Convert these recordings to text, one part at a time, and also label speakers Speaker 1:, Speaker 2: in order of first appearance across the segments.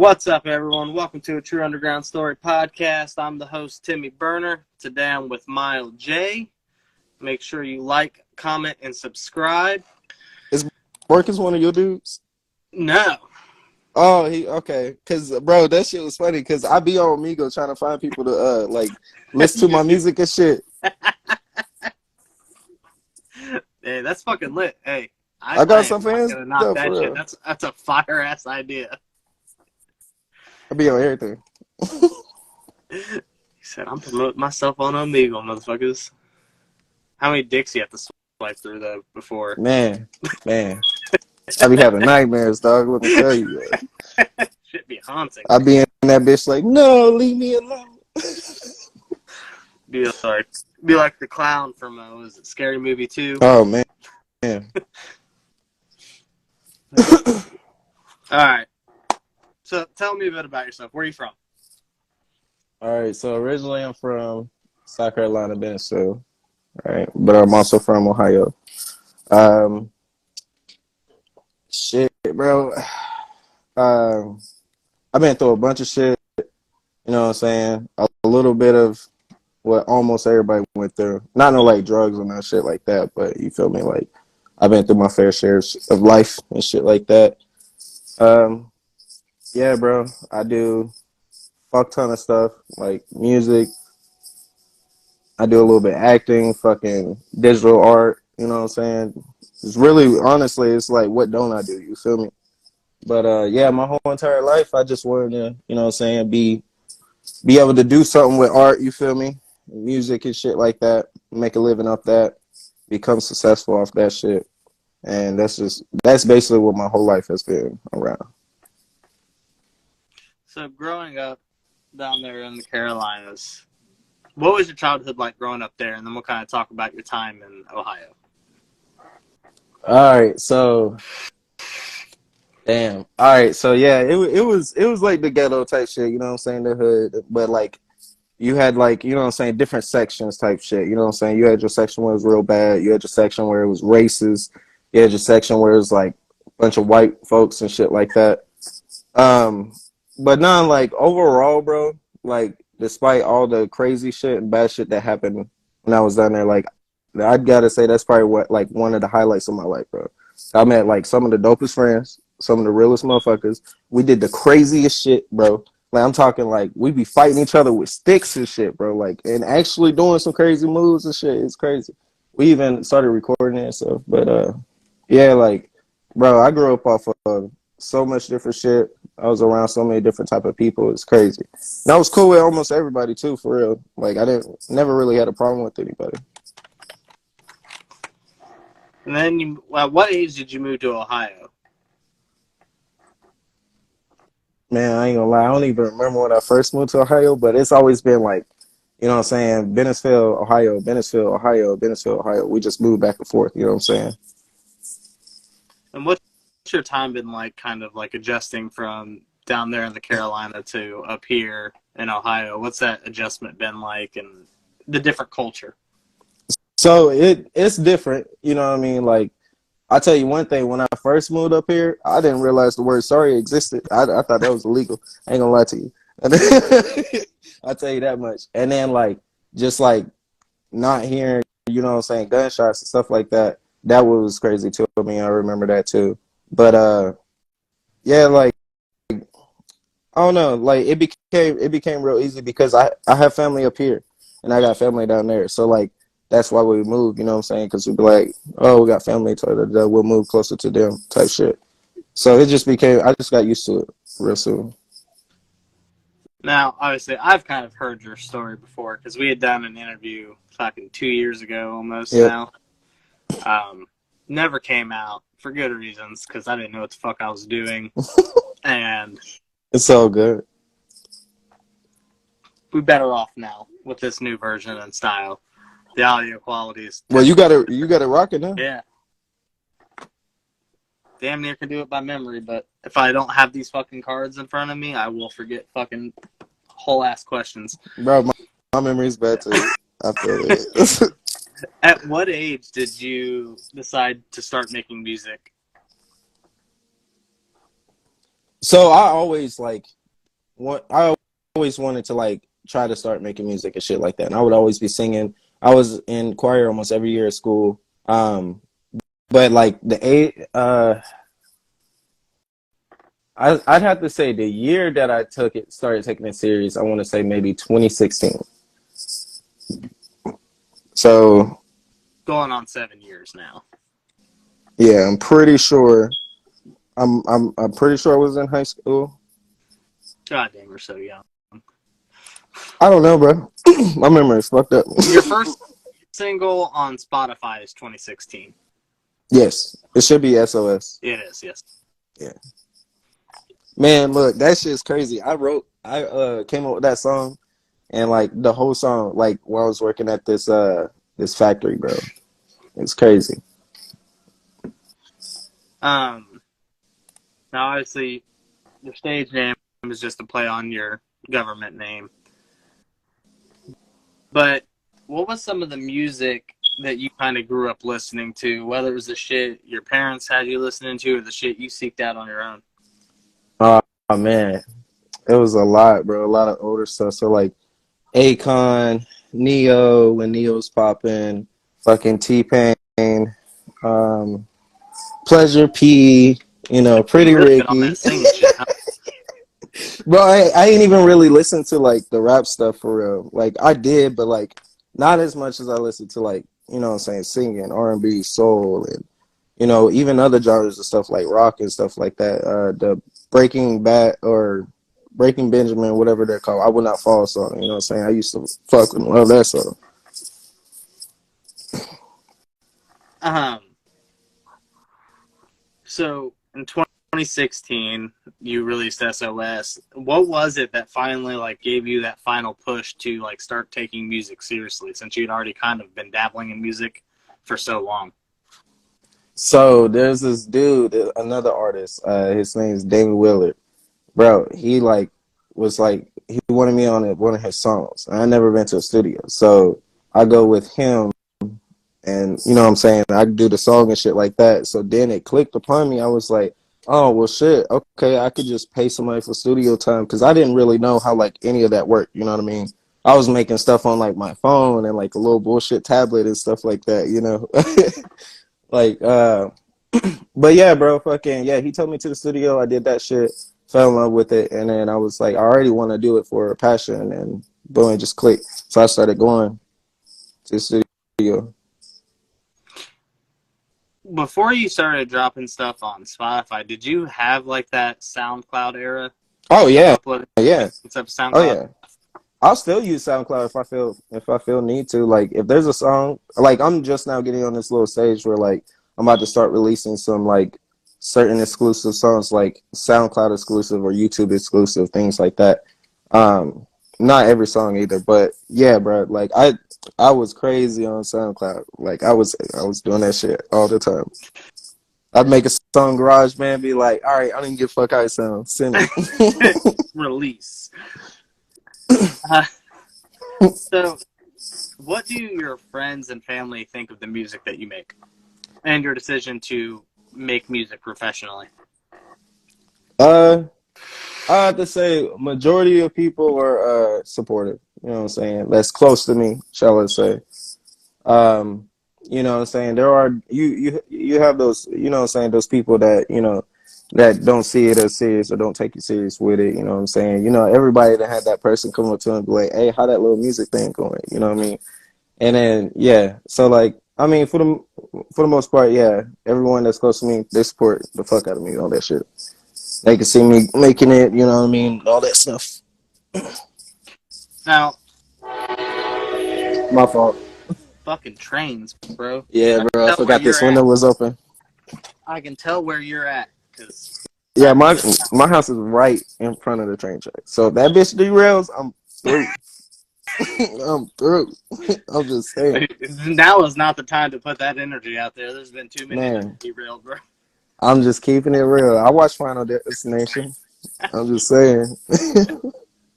Speaker 1: What's up, everyone? Welcome to a True Underground Story podcast. I'm the host, Timmy Burner. Today I'm with Mile J. Make sure you like, comment, and subscribe.
Speaker 2: Is Marcus one of your dudes?
Speaker 1: No.
Speaker 2: Oh, okay. Cause bro, that shit was funny. Cause I be on Migo trying to find people to listen to my music and shit.
Speaker 1: Hey, that's fucking lit. Hey,
Speaker 2: I
Speaker 1: I
Speaker 2: got
Speaker 1: am
Speaker 2: some
Speaker 1: not
Speaker 2: fans
Speaker 1: gonna knock
Speaker 2: though,
Speaker 1: that
Speaker 2: for
Speaker 1: shit.
Speaker 2: real.
Speaker 1: That's a fire ass idea.
Speaker 2: I be on everything.
Speaker 1: He said, I'm promoting myself on Omegle, motherfuckers. How many dicks you have to swipe through though before?
Speaker 2: Man. I be having nightmares, dog. Let me tell you.
Speaker 1: Shit be haunting.
Speaker 2: I be in that bitch like, no, leave me alone.
Speaker 1: Be like the clown from was it Scary Movie 2?
Speaker 2: Oh man.
Speaker 1: Alright. So tell me a bit about yourself. Where are you from?
Speaker 2: All right, so originally I'm from South Carolina, Bentonville, right? But I'm also from Ohio. Um, shit, bro. I've been through a bunch of shit, you know what I'm saying? A little bit of what almost everybody went through. Not no like drugs and that shit like that, but you feel me? Like I've been through my fair share of life and shit like that. Um, yeah, bro. I do fuck ton of stuff like music. I do a little bit of acting, fucking digital art. You know what I'm saying? It's really honestly, it's like what don't I do? You feel me? But yeah, my whole entire life, I just wanted to, you know what I'm saying, be able to do something with art. You feel me? Music and shit like that. Make a living off that. Become successful off that shit. And that's basically what my whole life has been around.
Speaker 1: So growing up down there in the Carolinas, what was your childhood like growing up there? And then we'll kind of talk about your time in Ohio.
Speaker 2: All right, so damn. All right, so yeah, it was like the ghetto type shit. You know what I'm saying? The hood, but like you had like, you know what I'm saying, different sections type shit. You know what I'm saying? You had your section where it was real bad. You had your section where it was racist. You had your section where it was like a bunch of white folks and shit like that. Um, but none like overall, bro, like despite all the crazy shit and bad shit that happened when I was down there, like I'd gotta say that's probably what like one of the highlights of my life, bro. I met like some of the dopest friends, some of the realest motherfuckers. We did the craziest shit, bro. Like I'm talking like we be fighting each other with sticks and shit, bro. Like and actually doing some crazy moves and shit. It's crazy. We even started recording it and stuff. But yeah, like bro, I grew up off of so much different shit. I was around so many different type of people. It's crazy. And I was cool with almost everybody too, for real. Like I didn't never really had a problem with anybody.
Speaker 1: And then, at what age did you move to Ohio?
Speaker 2: Man, I ain't gonna lie. I don't even remember when I first moved to Ohio, but it's always been like, you know what I'm saying, Bentonville, Ohio, Bentonville, Ohio, Bentonville, Ohio. We just moved back and forth, you know what I'm saying?
Speaker 1: And what's your time been like, kind of like adjusting from down there in the Carolina to up here in Ohio? What's that adjustment been like, and the different culture?
Speaker 2: So it's different, you know what I mean? Like I'll tell you one thing, when I first moved up here, I didn't realize the word sorry existed. I thought that was illegal. I ain't gonna lie to you. I'll tell you that much. And then like just like not hearing, you know what I'm saying, gunshots and stuff like that, that was crazy too. I mean, I remember that too. But yeah, like I don't know, like it became real easy because I have family up here and I got family down there. So like that's why we moved, you know what I'm saying? Because we'd be like, oh, we got family, so we'll move closer to them type shit. So it just became, I just got used to it real soon.
Speaker 1: Now, obviously, I've kind of heard your story before because we had done an interview fucking 2 years ago almost
Speaker 2: Yep.
Speaker 1: now. Never came out for good reasons because I didn't know what the fuck I was doing. And
Speaker 2: It's all good.
Speaker 1: we're better off now with this new version and style. The audio quality is
Speaker 2: Well, you
Speaker 1: 10.
Speaker 2: got it rocking now.
Speaker 1: Yeah. Damn near can do it by memory, but if I don't have these fucking cards in front of me, I will forget fucking whole ass questions.
Speaker 2: Bro, my memory's bad too. I feel it.
Speaker 1: At what age did you decide to start making music?
Speaker 2: So I always like I always wanted to like try to start making music and shit like that. And I would always be singing. I was in choir almost every year at school. But like I'd have to say the year that I started taking it serious, I want to say maybe 2016. So
Speaker 1: Going on 7 years now.
Speaker 2: yeah, I'm pretty sure. I'm pretty sure I was in high school.
Speaker 1: God damn, we're so young.
Speaker 2: I don't know, bro. My memory is fucked up.
Speaker 1: Your first single on Spotify is 2016.
Speaker 2: Yes, it should be SOS.
Speaker 1: It is, yes.
Speaker 2: Yeah, man, look, that shit's crazy. I came up with that song and like the whole song, like while I was working at this factory, bro. It's crazy.
Speaker 1: Um, Now obviously your stage name is just a play on your government name. But what was some of the music that you kind of grew up listening to, whether it was the shit your parents had you listening to or the shit you seeked out on your own?
Speaker 2: Oh, man, it was a lot, bro. A lot of older stuff. So like Akon, Neo when Neo's popping, fucking T Pain, um, Pleasure P,
Speaker 1: You
Speaker 2: Pretty
Speaker 1: really been on
Speaker 2: Ricky.
Speaker 1: that singing shit, huh?
Speaker 2: Bro, I ain't even really listened to like the rap stuff for real. Like I did, but like not as much as I listened to like, what I'm saying, singing, R&B, soul, and even other genres of stuff like rock and stuff like that. The Breaking Bad or Breaking Benjamin, whatever they're called. I Would Not Fall song, what I'm saying? I used to fuck and love that song.
Speaker 1: Um, so in 2016, you released SOS. What was it that finally like gave you that final push to like start taking music seriously, since you'd already kind of been dabbling in music for so long?
Speaker 2: So there's this dude, another artist, his name is David Willard. Bro, he like was like he wanted me on one of his songs. I never been to a studio. So I go with him and what I'm saying, I do the song and shit like that. So then it clicked upon me. I was like, oh well shit, okay, I could just pay somebody for studio time because I didn't really know how like any of that worked, you know what I mean? I was making stuff on like my phone and like a little bullshit tablet and stuff like that. Like but yeah, bro, fucking yeah, he took me to the studio, I did that shit, fell in love with it, and then I was like, I already want to do it for a passion, and boom, it just clicked. So I started going to the studio.
Speaker 1: Before you started dropping stuff on Spotify, did you have like that SoundCloud era
Speaker 2: Oh
Speaker 1: of
Speaker 2: yeah,
Speaker 1: uploading
Speaker 2: yeah,
Speaker 1: stuff to
Speaker 2: oh
Speaker 1: SoundCloud?
Speaker 2: yeah. I'll still use SoundCloud if I feel need to. Like if there's a song, like I'm just now getting on this little stage where like I'm about to start releasing some like certain exclusive songs, like SoundCloud exclusive or YouTube exclusive things like that. Um, Not every song either, but yeah, bro. Like I was crazy on SoundCloud. Like I was doing that shit all the time. I'd make a song, Garage Man, be like, all right, I don't even give a fuck how it sounds. Send it.
Speaker 1: Release. Uh, so, what do your friends and family think of the music that you make and your decision to make music professionally?
Speaker 2: uh I have to say, majority of people are supportive. You know what I'm saying? That's close to me, shall I say? Um, you know what I'm saying? There are you have those, what I'm saying, those people that that don't see it as serious or don't take you serious with it. You know what I'm saying? Everybody that had that person come up to him and be like, "Hey, how that little music thing going?" You know what I mean? And then yeah, so like I mean, for the most part, yeah, everyone that's close to me, they support the fuck out of me, all that shit. They can see me making it, you know what I mean? All that stuff.
Speaker 1: Now,
Speaker 2: My fault.
Speaker 1: fucking trains, bro.
Speaker 2: Yeah,
Speaker 1: I can
Speaker 2: bro. I
Speaker 1: tell where
Speaker 2: forgot
Speaker 1: you're
Speaker 2: this
Speaker 1: at.
Speaker 2: window was open.
Speaker 1: I can tell where you're at because
Speaker 2: Yeah, my house is right in front of the train track. So if that bitch derails, I'm through. I'm through. I'm just saying,
Speaker 1: now is not the time to put that energy out there. There's been too many that
Speaker 2: man.
Speaker 1: derailed, bro.
Speaker 2: I'm just keeping it real. I watch Final Destination. I'm just saying.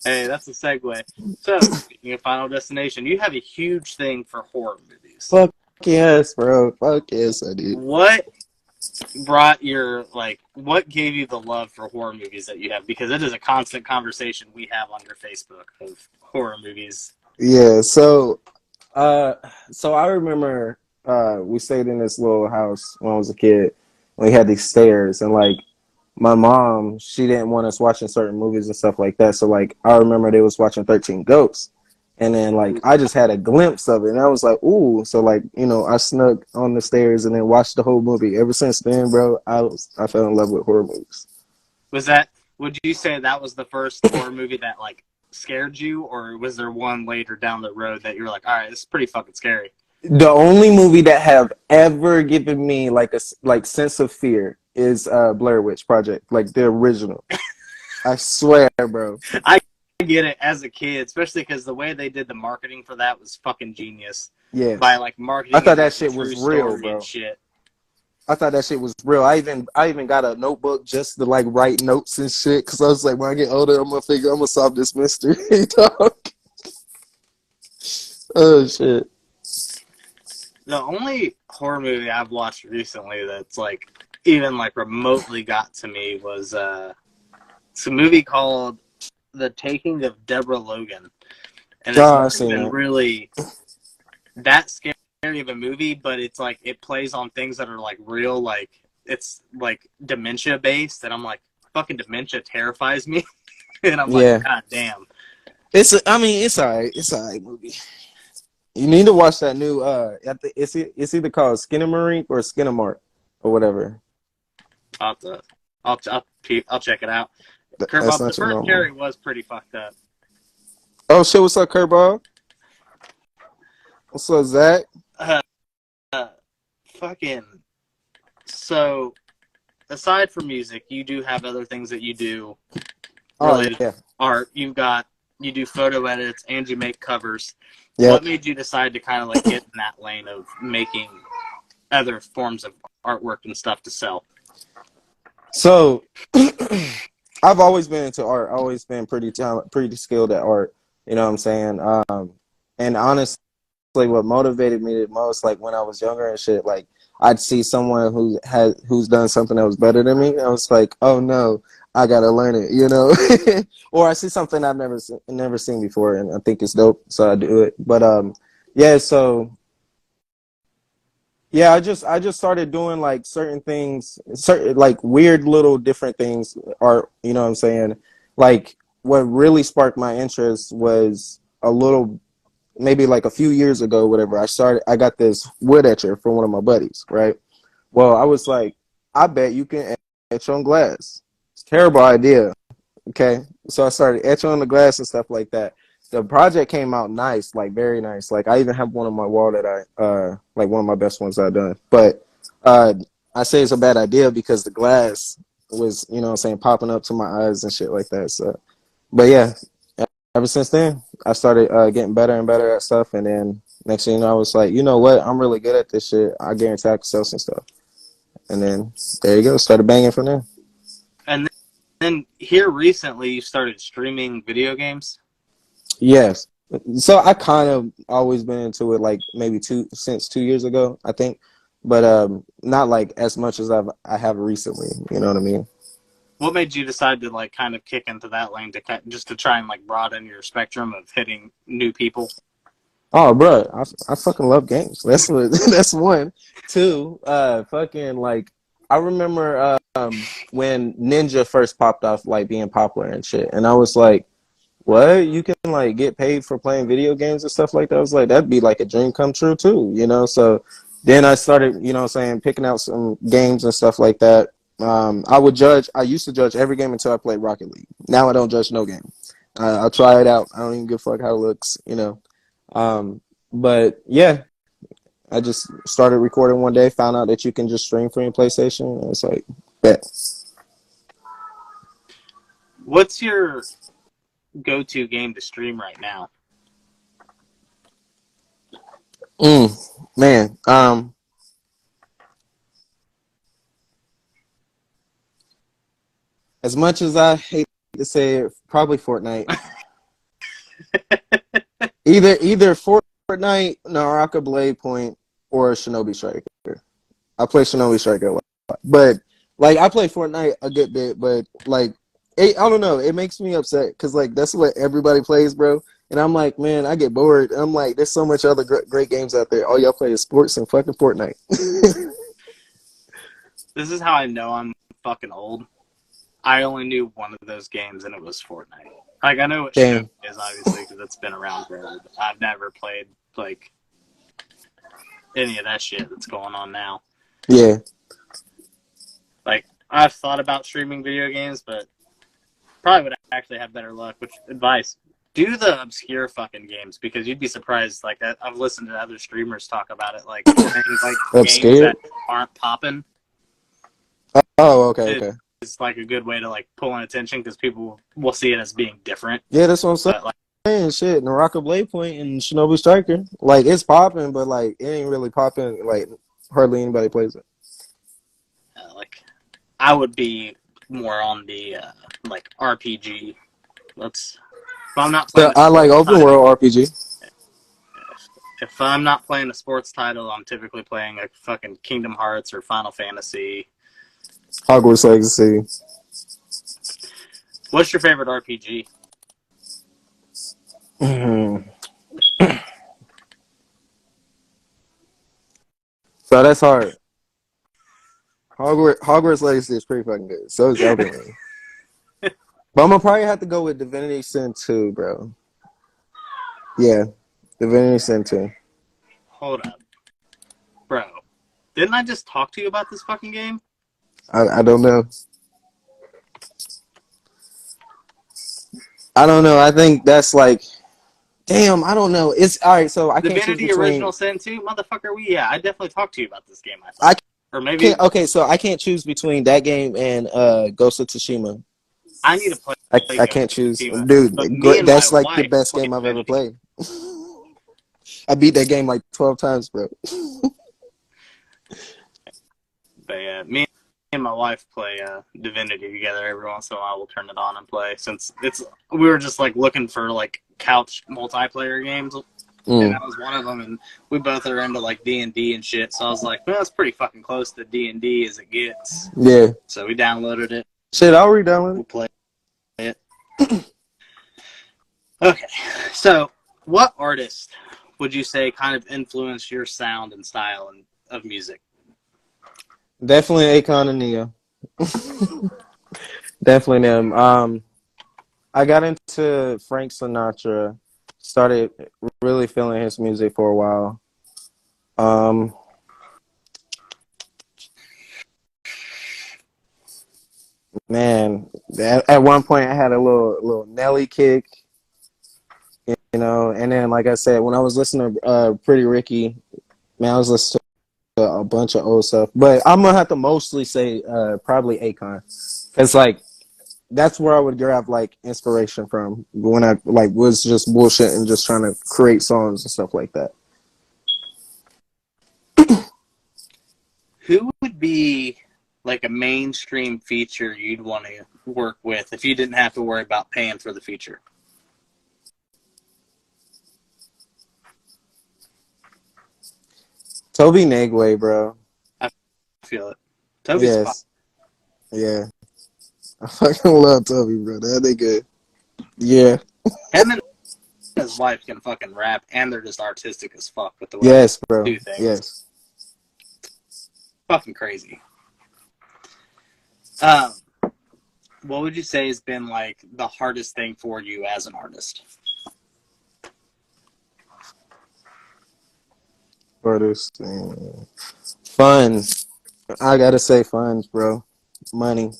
Speaker 1: Hey, that's a segue. So, speaking of Final Destination, you have a huge thing for horror movies.
Speaker 2: Fuck yes, bro. Fuck yes, I do.
Speaker 1: What brought your like what gave you the love for horror movies that you have, because it is a constant conversation we have on your Facebook of horror movies.
Speaker 2: Yeah, uh, so I remember we stayed in this little house when I was a kid. We had these stairs, and like my mom, she didn't want us watching certain movies and stuff like that. So like I remember they was watching 13 Ghosts. And then like I just had a glimpse of it and I was like, ooh. So like, I snuck on the stairs and then watched the whole movie. Ever since then, bro, I fell in love with horror movies.
Speaker 1: Was that, would you say that was the first horror movie that like scared you, or was there one later down the road that you're like, all right, this is pretty fucking scary?
Speaker 2: The only movie that have ever given me like a like sense of fear is Blair Witch Project, like the original. I swear, bro.
Speaker 1: I get it as a kid, especially because the way they did the marketing for that was fucking genius. By
Speaker 2: Yes.
Speaker 1: like
Speaker 2: I
Speaker 1: marketing
Speaker 2: thought
Speaker 1: it
Speaker 2: that
Speaker 1: as a
Speaker 2: shit
Speaker 1: true
Speaker 2: was real,
Speaker 1: story and
Speaker 2: bro.
Speaker 1: shit.
Speaker 2: I thought that shit was real. I even got a notebook just to like write notes and shit because I was like, when I get older, I'm gonna solve this mystery, dog. Oh shit.
Speaker 1: The only horror movie I've watched recently that's like even like remotely got to me was it's a movie called The Taking of Deborah Logan, and it's
Speaker 2: Oh, I
Speaker 1: not
Speaker 2: seen
Speaker 1: even
Speaker 2: that.
Speaker 1: really that scary of a movie, but it's like it plays on things that are like real, like it's like dementia based, and I'm like, fucking dementia terrifies me, and I'm like,
Speaker 2: Yeah,
Speaker 1: god damn.
Speaker 2: I mean, it's alright. It's alright movie. You need to watch that new. It's either called Skinamarink or Skinamark or whatever.
Speaker 1: I'll have to, I'll check it out.
Speaker 2: That's
Speaker 1: Curveball, the
Speaker 2: not your
Speaker 1: first
Speaker 2: normal.
Speaker 1: Carrie was pretty fucked up.
Speaker 2: Oh shit! What's up, Curveball? What's up, Zach?
Speaker 1: Uh, uh, fucking so aside from music, you do have other things that you do
Speaker 2: Oh
Speaker 1: related to
Speaker 2: yeah,
Speaker 1: art. You do photo edits and you make covers. What
Speaker 2: yep.
Speaker 1: made you decide to kind of like get in that lane of making other forms of artwork and stuff to sell?
Speaker 2: So I've always been into art. Always been pretty skilled at art. You know what I'm saying? And honestly, what motivated me the most, like when I was younger and shit, like I'd see someone who's done something that was better than me. I was like, oh no, I gotta learn it, or I see something I've never seen before, and I think it's dope, so I do it. But yeah, so yeah, I just started doing like certain things, certain like weird little different things, art. You know what I'm saying? Like what really sparked my interest was a little maybe like a few years ago, whatever. I got this wood etcher from one of my buddies, right? Well, I was like, I bet you can etch on glass. It's a terrible idea. Okay. So I started etching on the glass and stuff like that. The project came out nice, like very nice. Like I even have one on my wall that like one of my best ones I've done. But uh I say it's a bad idea because the glass was, what I'm saying, popping up to my eyes and shit like that. So but yeah, ever since then I started getting better and better at stuff, and then next thing you know I was like, you know what, I'm really good at this shit. I guarantee I can sell some stuff. And then there you go, started banging from there.
Speaker 1: And then here recently, you started streaming video games.
Speaker 2: Yes. So I kind of always been into it, like maybe since 2 years ago, I think, but not like as much as I have recently. You know what I mean?
Speaker 1: What made you decide to like kind of kick into that lane to just to try and like broaden your spectrum of hitting new people?
Speaker 2: Oh, bro, I fucking love games. That's what that's one. Two, fucking like I remember when Ninja first popped off, like being popular and shit, and I was like, what? You can like get paid for playing video games and stuff like that? I was like, that'd be like a dream come true too, So then I started, picking out some games and stuff like that. I used to judge every game until I played Rocket League. Now I don't judge no game. I'll try it out. I don't even give a fuck how it looks. But yeah, I just started recording one day, found out that you can just stream from your PlayStation. And it's like, bet.
Speaker 1: What's your go-to game to stream right now?
Speaker 2: Man, as much as I hate to say it, probably Fortnite. Either Fortnite, Naraka Blade Point, or Shinobi Striker. I play Shinobi Striker a lot. But like I play Fortnite a good bit, but like I don't know, it makes me upset because like that's what everybody plays, bro. And I'm like, man, I get bored. I'm like, there's so much other great games out there. All y'all play is sports and fucking Fortnite.
Speaker 1: This is how I know I'm fucking old. I only knew one of those games, and it was Fortnite. Like, I know what Shogun
Speaker 2: Damn.
Speaker 1: is, obviously, because it's been around forever. But I've never played, like, any of that shit that's going on now.
Speaker 2: Yeah.
Speaker 1: Like, I've thought about streaming video games, but probably would actually have better luck. Which advice? Do the obscure fucking games, because you'd be surprised. Like, I've listened to other streamers talk about it, like, playing, like,
Speaker 2: I'm
Speaker 1: games
Speaker 2: scared.
Speaker 1: that aren't popping.
Speaker 2: Oh, okay, okay.
Speaker 1: It's like a good way to, like, pull in attention, because people will see it as being different.
Speaker 2: Yeah, that's what I'm
Speaker 1: But, like,
Speaker 2: saying. Shit, Naraka Blade Point and Shinobi Striker, like it's popping, but like it ain't really popping. Like hardly anybody plays it.
Speaker 1: like I would be more on the like RPG. Let's if I'm not
Speaker 2: So
Speaker 1: playing a
Speaker 2: I like
Speaker 1: sports
Speaker 2: open
Speaker 1: title,
Speaker 2: world RPG.
Speaker 1: if I'm not playing a sports title, I'm typically playing a fucking Kingdom Hearts or Final Fantasy.
Speaker 2: Hogwarts Legacy.
Speaker 1: What's your favorite RPG?
Speaker 2: So that's hard. Hogwarts Legacy is pretty fucking good. So is Elden Ring. But I'm gonna probably have to go with Divinity Sin 2, bro. Yeah, Divinity Sin 2.
Speaker 1: Hold up, bro. Didn't I just talk to you about this fucking game?
Speaker 2: I don't know. I don't know. I think that's like, damn. I don't know. It's all right. So I can't choose
Speaker 1: Divinity
Speaker 2: between.
Speaker 1: Original Sin 2? Motherfucker, I definitely talked to you about this game, I
Speaker 2: I
Speaker 1: thought. Or maybe
Speaker 2: can't. Okay, so I can't choose between that game and Ghost of Tsushima.
Speaker 1: I need to play
Speaker 2: I
Speaker 1: Ghost
Speaker 2: can't
Speaker 1: of
Speaker 2: choose,
Speaker 1: Tsushima.
Speaker 2: dude.
Speaker 1: But me and my
Speaker 2: That's like the
Speaker 1: wife
Speaker 2: best
Speaker 1: played
Speaker 2: game I've ever
Speaker 1: Divinity.
Speaker 2: played. I beat that game like 12 times, bro.
Speaker 1: But yeah, me and my wife play Divinity together every once in a while. We'll turn it on and play since we were just like looking for like couch multiplayer games, and
Speaker 2: Mm.
Speaker 1: that was one of them. And we both are into like D&D and shit, so I was like, well, that's pretty fucking close to D&D as it gets.
Speaker 2: Yeah.
Speaker 1: So we downloaded it.
Speaker 2: Shit, I'll redownload
Speaker 1: We'll
Speaker 2: it.
Speaker 1: play it. Okay, so what artist would you say kind of influenced your sound and style of music?
Speaker 2: Definitely Akon and Neo. Definitely them. I got into Frank Sinatra. Started really feeling his music for a while. Um, man, at one point I had a little Nelly kick, you know, and then like I said, when I was listening to Pretty Ricky, man, I was listening to a bunch of old stuff. But I'm gonna have to mostly say probably Akon, cause like that's where I would grab like inspiration from when I like was just bullshit and just trying to create songs and stuff like that.
Speaker 1: Who would be like a mainstream feature you'd want to work with if you didn't have to worry about paying for the feature?
Speaker 2: Toby Nagway, bro.
Speaker 1: I feel it. Toby's fine.
Speaker 2: Yes, yeah. I fucking love Toby, bro. That nigga. Yeah.
Speaker 1: Him and his wife can fucking rap, and they're just artistic as fuck with the way they
Speaker 2: Yes, bro.
Speaker 1: do things.
Speaker 2: Yes.
Speaker 1: Fucking crazy. What would you say has been like the hardest thing for you as an artist?
Speaker 2: Artist. Fun. I gotta say funds, bro. Money.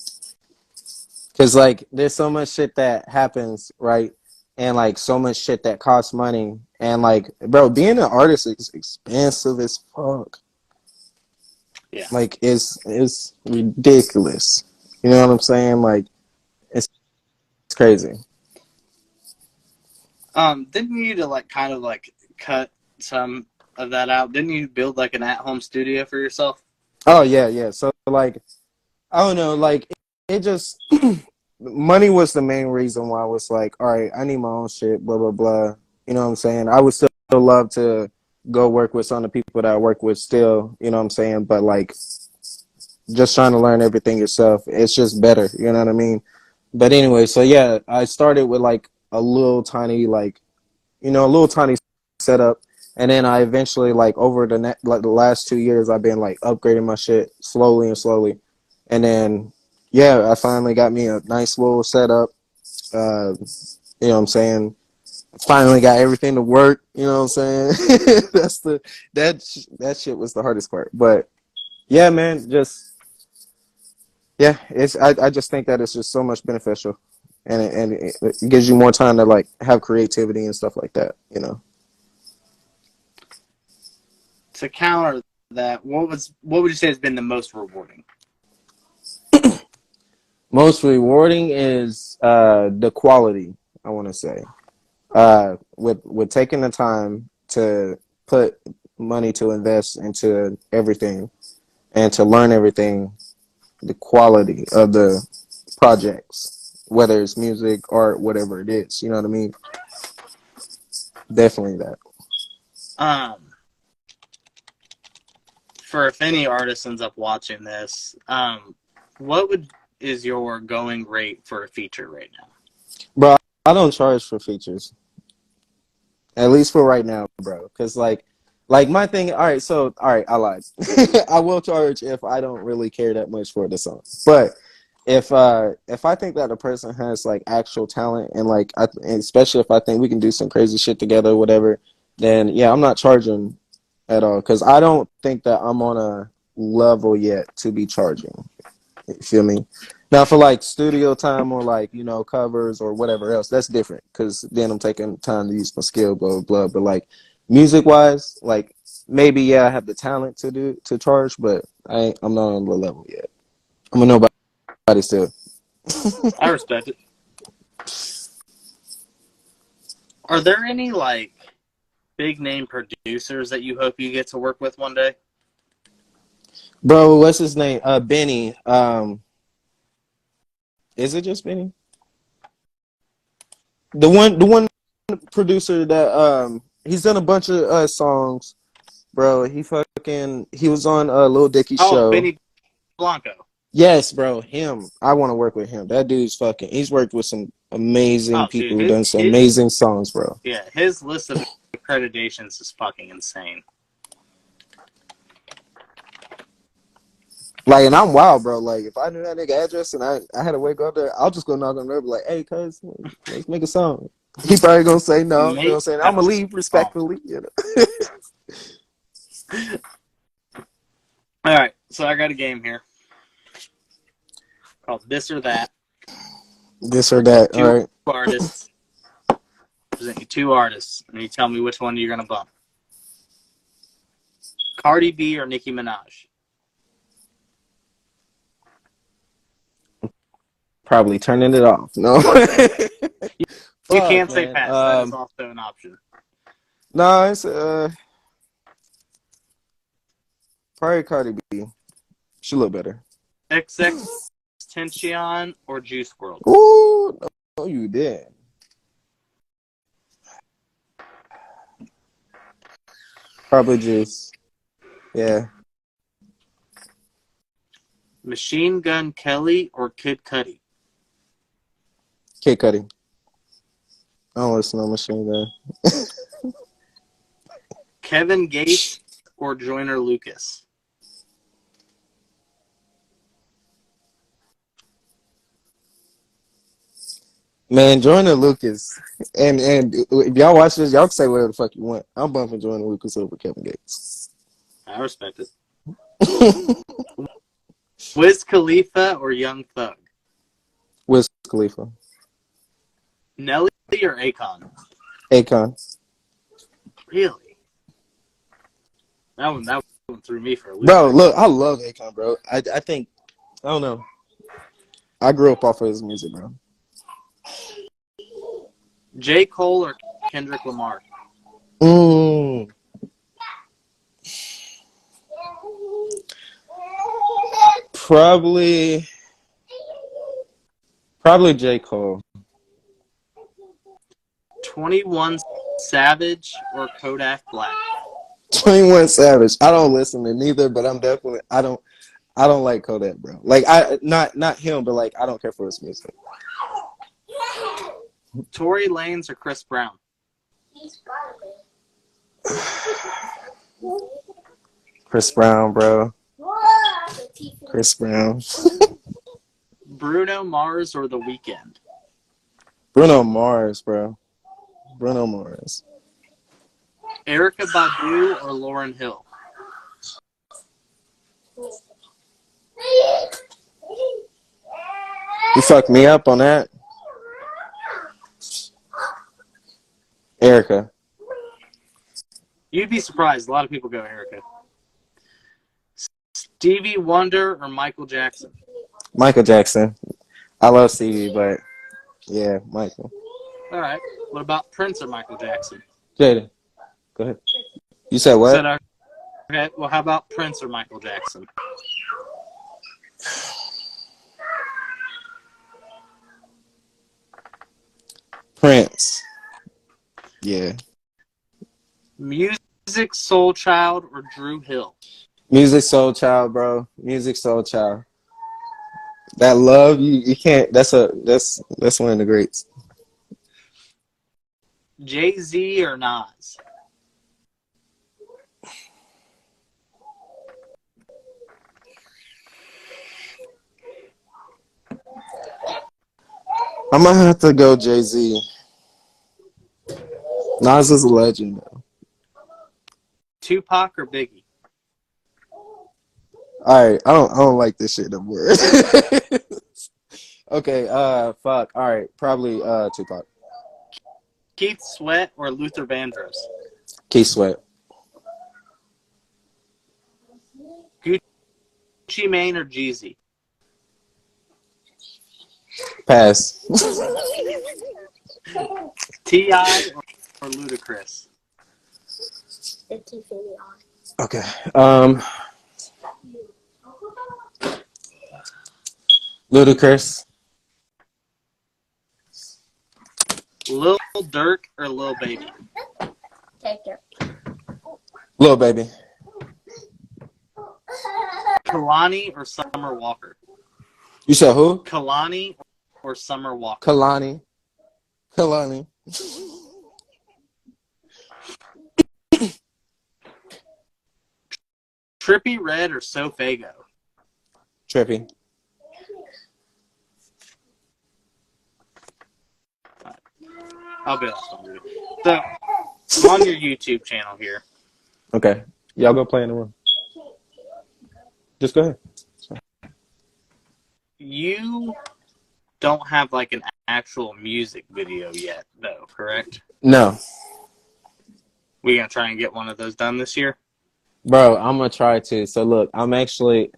Speaker 2: Cause like there's so much shit that happens, right? And like so much shit that costs money. And like, bro, being an artist is expensive as fuck.
Speaker 1: Yeah.
Speaker 2: Like it's ridiculous. You know what I'm saying? Like it's crazy.
Speaker 1: Didn't you to like kind of like cut some of that out? Didn't you build like an at-home studio for yourself?
Speaker 2: Oh yeah, yeah. So like I don't know, like it just money was the main reason why I was like, all right, I need my own shit, blah blah blah. You know what I'm saying? I would still love to go work with some of the people that I work with still, you know what I'm saying? But like just trying to learn everything yourself. It's just better, you know what I mean? But anyway, so yeah, I started with like a little tiny like a little tiny setup, and then I eventually like over like the last 2 years I've been like upgrading my shit slowly and slowly, and then yeah, I finally got me a nice little setup. You know what I'm saying? Finally got everything to work. You know what I'm saying? That's the that shit was the hardest part, but yeah, man, just yeah, it's I just think that it's just so much beneficial, and it gives you more time to like have creativity and stuff like that. You know.
Speaker 1: To counter that, what would you say has been the most rewarding?
Speaker 2: Most rewarding is the quality. I want to say with taking the time to put money to invest into everything and to learn everything, the quality of the projects, whether it's music, art, whatever it is. You know what I mean? Definitely that.
Speaker 1: Um, for if any artist ends up watching this, what would is your going rate for a feature right now?
Speaker 2: Bro, I don't charge for features. At least for right now, bro. Because like my thing. All right, I lied. I will charge if I don't really care that much for the song. But if I think that a person has like actual talent and like and especially if I think we can do some crazy shit together, or whatever, then yeah, I'm not charging at all because I don't think that I'm on a level yet to be charging. You feel me? Now for like studio time or like covers or whatever else, that's different because then I'm taking time to use my skill, blah blah blah. But like music wise, like maybe yeah, I have the talent to charge, but I'm not on the level yet. I'm a nobody still.
Speaker 1: I respect it. Are there any like big name producers that you hope you get to work with one day?
Speaker 2: Bro, what's his name? Benny. Is it just Benny? The one producer that he's done a bunch of songs, bro. He was on Lil Dicky's
Speaker 1: Oh,
Speaker 2: show.
Speaker 1: Benny Blanco.
Speaker 2: Yes, bro, him. I want to work with him. That dude's fucking. He's worked with some amazing
Speaker 1: Oh,
Speaker 2: people
Speaker 1: dude,
Speaker 2: who done some amazing songs, bro.
Speaker 1: his list of accreditations is fucking insane.
Speaker 2: Like, and I'm wild, bro. Like, if I knew that nigga address and I had to wake up there, I'll just go knock on the door, and be like, "Hey, cuz, let's make a song." He probably gonna say no. You know what I'm
Speaker 1: Make
Speaker 2: saying? I'm
Speaker 1: that
Speaker 2: gonna leave
Speaker 1: song.
Speaker 2: respectfully. You know.
Speaker 1: All right, so I got a game here called This or That.
Speaker 2: This or that. All
Speaker 1: Two
Speaker 2: right.
Speaker 1: artists. Present you two artists, and you tell me which one you're gonna bump. Cardi B or Nicki Minaj?
Speaker 2: Probably turning it off. No.
Speaker 1: You
Speaker 2: Fuck,
Speaker 1: can't say
Speaker 2: man.
Speaker 1: pass. That is also an option.
Speaker 2: No, it's probably Cardi B. She look better.
Speaker 1: XX Tension or Juice World?
Speaker 2: Ooh, no, you did. Probably Juice. Yeah,
Speaker 1: Machine Gun Kelly or Kid Cudi?
Speaker 2: Kid Cudi. I don't listen to Machine Gun.
Speaker 1: Kevin Gates or Joyner Lucas?
Speaker 2: Man, Joyner Lucas. And if y'all watch this, y'all can say whatever the fuck you want. I'm bumping Joyner Lucas over Kevin Gates.
Speaker 1: I respect it. Wiz Khalifa or Young Thug?
Speaker 2: Wiz Khalifa.
Speaker 1: Nelly or Akon?
Speaker 2: Akon.
Speaker 1: Really? That one threw me for a loop
Speaker 2: Bro,
Speaker 1: there.
Speaker 2: look, I love Akon, bro. I think, I don't know. I grew up off of his music, bro.
Speaker 1: J. Cole or Kendrick Lamar?
Speaker 2: Mm, probably, probably J. Cole.
Speaker 1: 21 Savage or Kodak Black?
Speaker 2: 21 Savage. I don't listen to neither, but I I don't like Kodak, bro. Like I not him, but like I don't care for his music.
Speaker 1: Tory Lanez or Chris Brown?
Speaker 2: Chris Brown, bro. Chris Brown.
Speaker 1: Bruno Mars or The Weeknd?
Speaker 2: Bruno Mars, bro. Bruno Mars.
Speaker 1: Erica Badu or Lauryn Hill?
Speaker 2: You fucked me up on that. Erica.
Speaker 1: You'd be surprised. A lot of people go Erica. Stevie Wonder or Michael Jackson?
Speaker 2: Michael Jackson. I love Stevie, but yeah, Michael.
Speaker 1: All right. What about Prince or Michael Jackson?
Speaker 2: Jaden, go ahead. You said
Speaker 1: You said,
Speaker 2: what?
Speaker 1: okay. Well, how about Prince or Michael Jackson?
Speaker 2: Prince. Yeah.
Speaker 1: Music Soul Child or Drew Hill?
Speaker 2: Music Soul Child, bro. Music Soul Child. That love, you can't. That's one of the greats.
Speaker 1: Jay-Z or Nas?
Speaker 2: I'm gonna have to go Jay-Z. Nas is a legend, though.
Speaker 1: Tupac or Biggie?
Speaker 2: All right, I don't like this shit no more. Okay, fuck. All right, probably Tupac.
Speaker 1: Keith Sweat or Luther Vandross?
Speaker 2: Keith Sweat.
Speaker 1: Gucci Mane or Jeezy?
Speaker 2: Pass.
Speaker 1: T.I. or Ludacris?
Speaker 2: Okay. Ludacris.
Speaker 1: Lil Durk or Lil Baby?
Speaker 3: Take it.
Speaker 2: Lil Baby.
Speaker 1: Kalani or Summer Walker?
Speaker 2: You said who?
Speaker 1: Kalani or Summer Walker?
Speaker 2: Kalani. Kalani.
Speaker 1: Trippie Redd or Sofago?
Speaker 2: Trippy.
Speaker 1: I'll be honest with you. So, I'm on your YouTube channel here.
Speaker 2: Okay. Y'all go play in the room. Just go ahead.
Speaker 1: You don't have like an actual music video yet, though, correct?
Speaker 2: No.
Speaker 1: We gonna try and get one of those done this year?
Speaker 2: Bro, I'm gonna try to. So look, I'm actually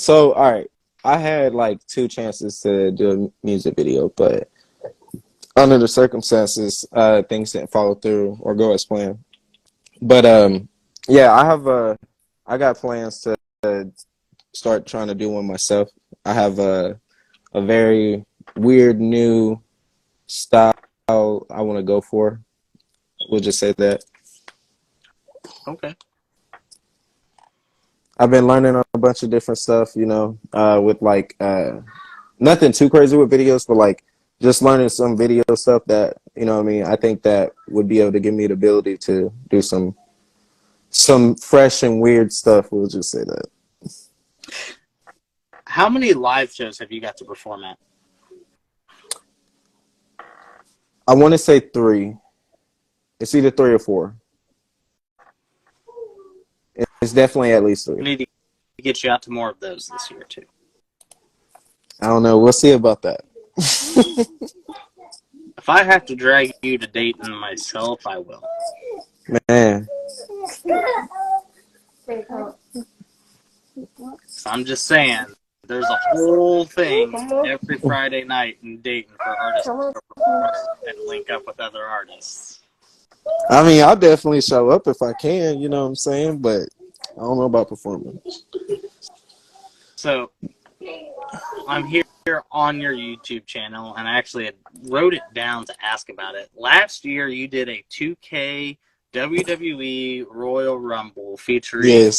Speaker 2: all right. I had like 2 chances to do a music video, but under the circumstances, things didn't follow through or go as planned. But yeah, I got plans to start trying to do one myself. I have a very weird new style I want to go for. We'll just say that.
Speaker 1: Okay.
Speaker 2: I've been learning a bunch of different stuff, with like nothing too crazy with videos, but like just learning some video stuff that, what I mean, I think that would be able to give me the ability to do some fresh and weird stuff. We'll just say that.
Speaker 1: How many live shows have you got to perform at?
Speaker 2: I want to say 3. It's either 3 or 4. It's definitely at least 3.
Speaker 1: We need to get you out to more of those this year, too.
Speaker 2: I don't know. We'll see about that.
Speaker 1: If I have to drag you to Dayton myself, I will.
Speaker 2: Man.
Speaker 1: So I'm just saying, there's a whole thing every Friday night in Dayton for artists to perform and link up with other artists.
Speaker 2: I mean, I'll definitely show up if I can, you know what I'm saying? But I don't know about performing.
Speaker 1: So I'm here on your YouTube channel, and I actually wrote it down to ask about it. Last year, you did a 2K WWE Royal Rumble featuring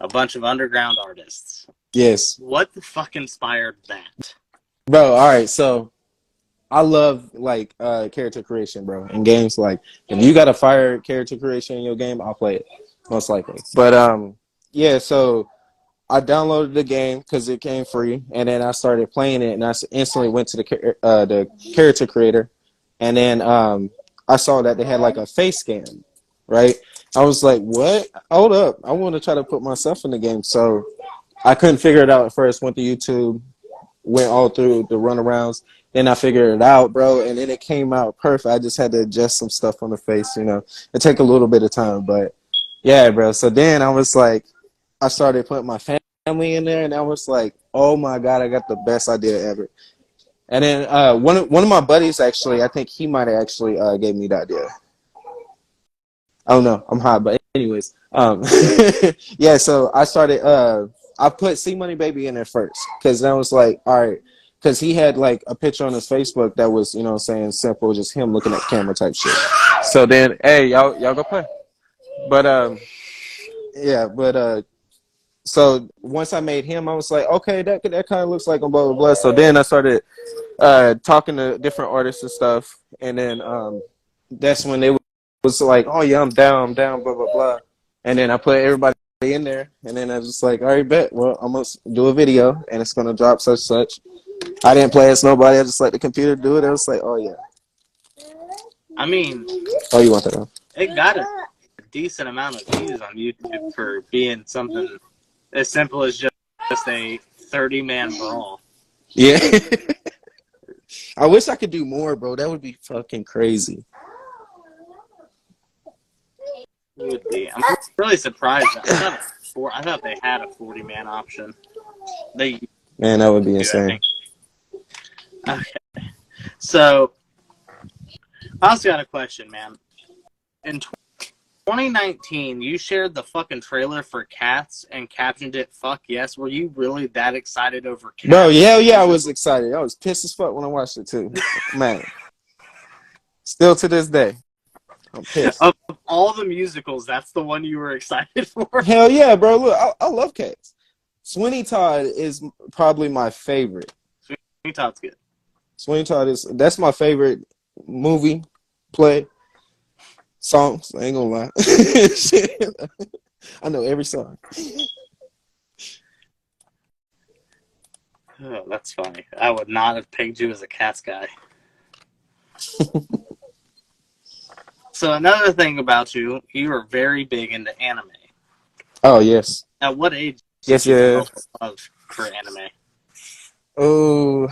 Speaker 1: a bunch of underground artists.
Speaker 2: Yes,
Speaker 1: What the fuck inspired that?
Speaker 2: bro. All right, so I love like character creation, bro. In games, like if you got a fire character creation in your game, I'll play it most likely. But yeah. So I downloaded the game because it came free, and then I started playing it, and instantly went to the character creator, and then I saw that they had like a face scan, right? I was like, "What? Hold up! I want to try to put myself in the game." So I couldn't figure it out at first. Went to YouTube, went all through the runarounds. Then I figured it out, bro, and then it came out perfect. I just had to adjust some stuff on the face, you know. It take a little bit of time, but yeah, bro. So then I was like, I started putting my family in there, and I was like, oh my god, I got the best idea ever. And then one of my buddies actually, I think he might have actually gave me the idea. I don't know, I'm high, but anyways, yeah. So I started. I put C Money Baby in there first because I was like, all right, because he had like a picture on his Facebook that was, you know, saying simple, just him looking at camera type shit. So then, hey, y'all go play. But yeah, but so once I made him, I was like, okay, that kind of looks like him, blah blah blah. So then I started talking to different artists and stuff, and then that's when they was like, oh yeah, I'm down, blah blah blah. And then I put everybody in there, and then I was just like, all right, bet. Well, I'm gonna do a video, and it's gonna drop such. I didn't play as nobody. I just let the computer do it. I was like, oh yeah.
Speaker 1: I mean,
Speaker 2: Oh, you want that? Huh?
Speaker 1: it got a decent amount of views on YouTube for being something as simple as just a 30-man brawl.
Speaker 2: Yeah. I wish I could do more, bro. That would be fucking crazy.
Speaker 1: It would be. I'm really surprised. I thought they had a 40-man option. They
Speaker 2: Man, that would be
Speaker 1: do, I
Speaker 2: insane.
Speaker 1: think. Okay. So, I also got a question, man. In 2019, you shared the fucking trailer for Cats and captioned it "Fuck yes." Were you really that excited over
Speaker 2: Bro,
Speaker 1: Cats?
Speaker 2: yeah, yeah, I was excited. I was pissed as fuck when I watched it too. Man, still to this day, I'm pissed.
Speaker 1: Of all the musicals, that's the one you were excited for?
Speaker 2: Hell yeah, bro. Look, I love Cats. Sweeney Todd is probably my favorite.
Speaker 1: Sweeney Todd's good.
Speaker 2: Sweeney Todd that's my favorite movie, play, songs. I ain't gonna lie. I know every song.
Speaker 1: Oh, that's funny. I would not have pegged you as a Cats guy. So another thing about you, you are very big into anime.
Speaker 2: Oh yes.
Speaker 1: At what age
Speaker 2: Yes,
Speaker 1: did you
Speaker 2: yeah.
Speaker 1: develop a love for anime?
Speaker 2: Oh,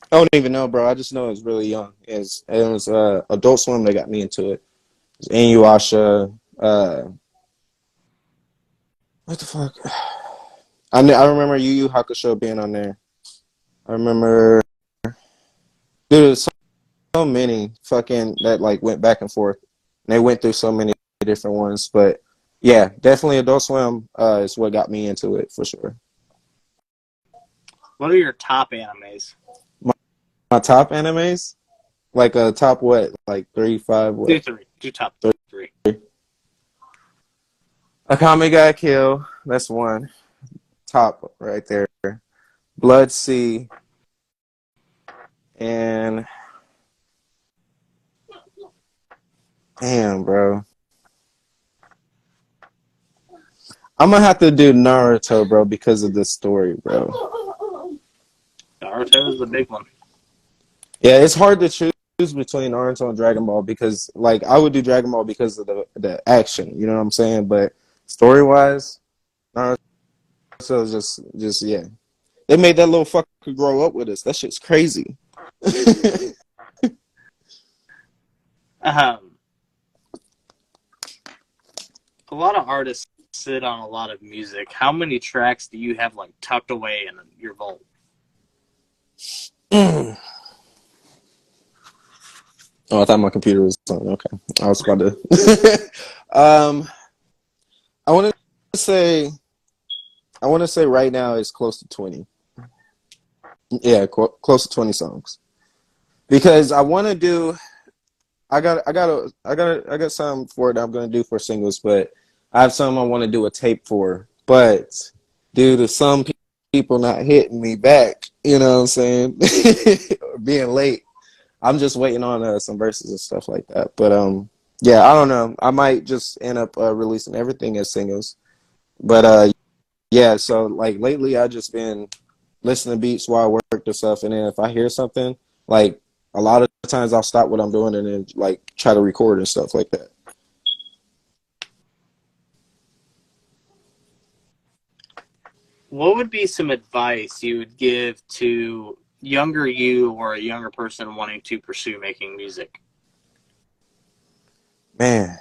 Speaker 2: I don't even know, bro. I just know it's really young. It was Adult Swim that got me into it. It was Inuyasha. What the fuck? I remember Yu Yu Hakusho being on there. I remember, dude, there's so many fucking that like went back and forth. And they went through so many different ones, but yeah, definitely Adult Swim is what got me into it for sure.
Speaker 1: What are your top animes?
Speaker 2: My top animes, like top what, like 3, 5,
Speaker 1: Do
Speaker 2: what?
Speaker 1: three. Do top three.
Speaker 2: Akame ga Kill, that's one. Top right there. Blood Sea, and damn, bro. I'm gonna have to do Naruto, bro, because of the story, bro.
Speaker 1: Naruto is the big one.
Speaker 2: Yeah, it's hard to choose between Naruto and Dragon Ball because, like, I would do Dragon Ball because of the action. You know what I'm saying? But story wise, Naruto is just yeah. They made that little fucker grow up with us. That shit's crazy.
Speaker 1: Um, a lot of artists sit on a lot of music. How many tracks do you have like tucked away in your vault?
Speaker 2: Oh, I thought my computer was on. Okay, I was about to. I want to say, right now it's close to 20. Yeah, close to 20 songs. Because I want to do, I got some for it. I'm gonna do for singles, but I have some I want to do a tape for but due to some people not hitting me back, you know what I'm saying, or being late, I'm just waiting on some verses and stuff like that. But yeah, I don't know. I might just end up releasing everything as singles. But yeah, so like lately, I just been listening to beats while I work and stuff, and then if I hear something, like a lot of times I'll stop what I'm doing and then like try to record and stuff like that.
Speaker 1: What would be some advice you would give to younger you or a younger person wanting to pursue making music?
Speaker 2: Man,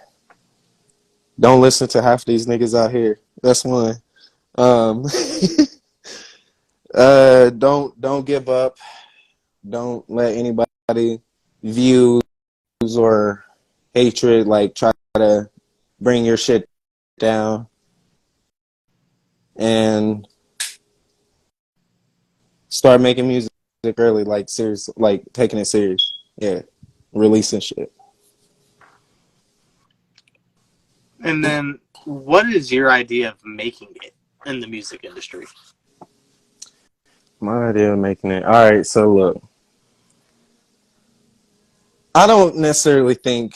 Speaker 2: don't listen to half these niggas out here. That's one. Um, don't give up. Don't let anybody views or hatred like try to bring your shit down, and start making music early, like serious, like taking it serious. Yeah, releasing shit.
Speaker 1: And then, what is your idea of making it in the music industry?
Speaker 2: My idea of making it. All right, so look, I don't necessarily think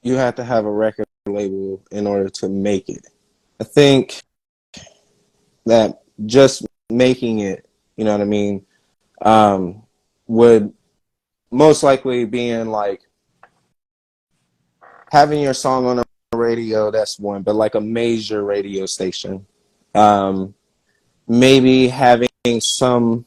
Speaker 2: you have to have a record label in order to make it. I think that just making it, you know what I mean, would most likely be in like having your song on a radio. That's one, but like a major radio station. Um, Maybe having some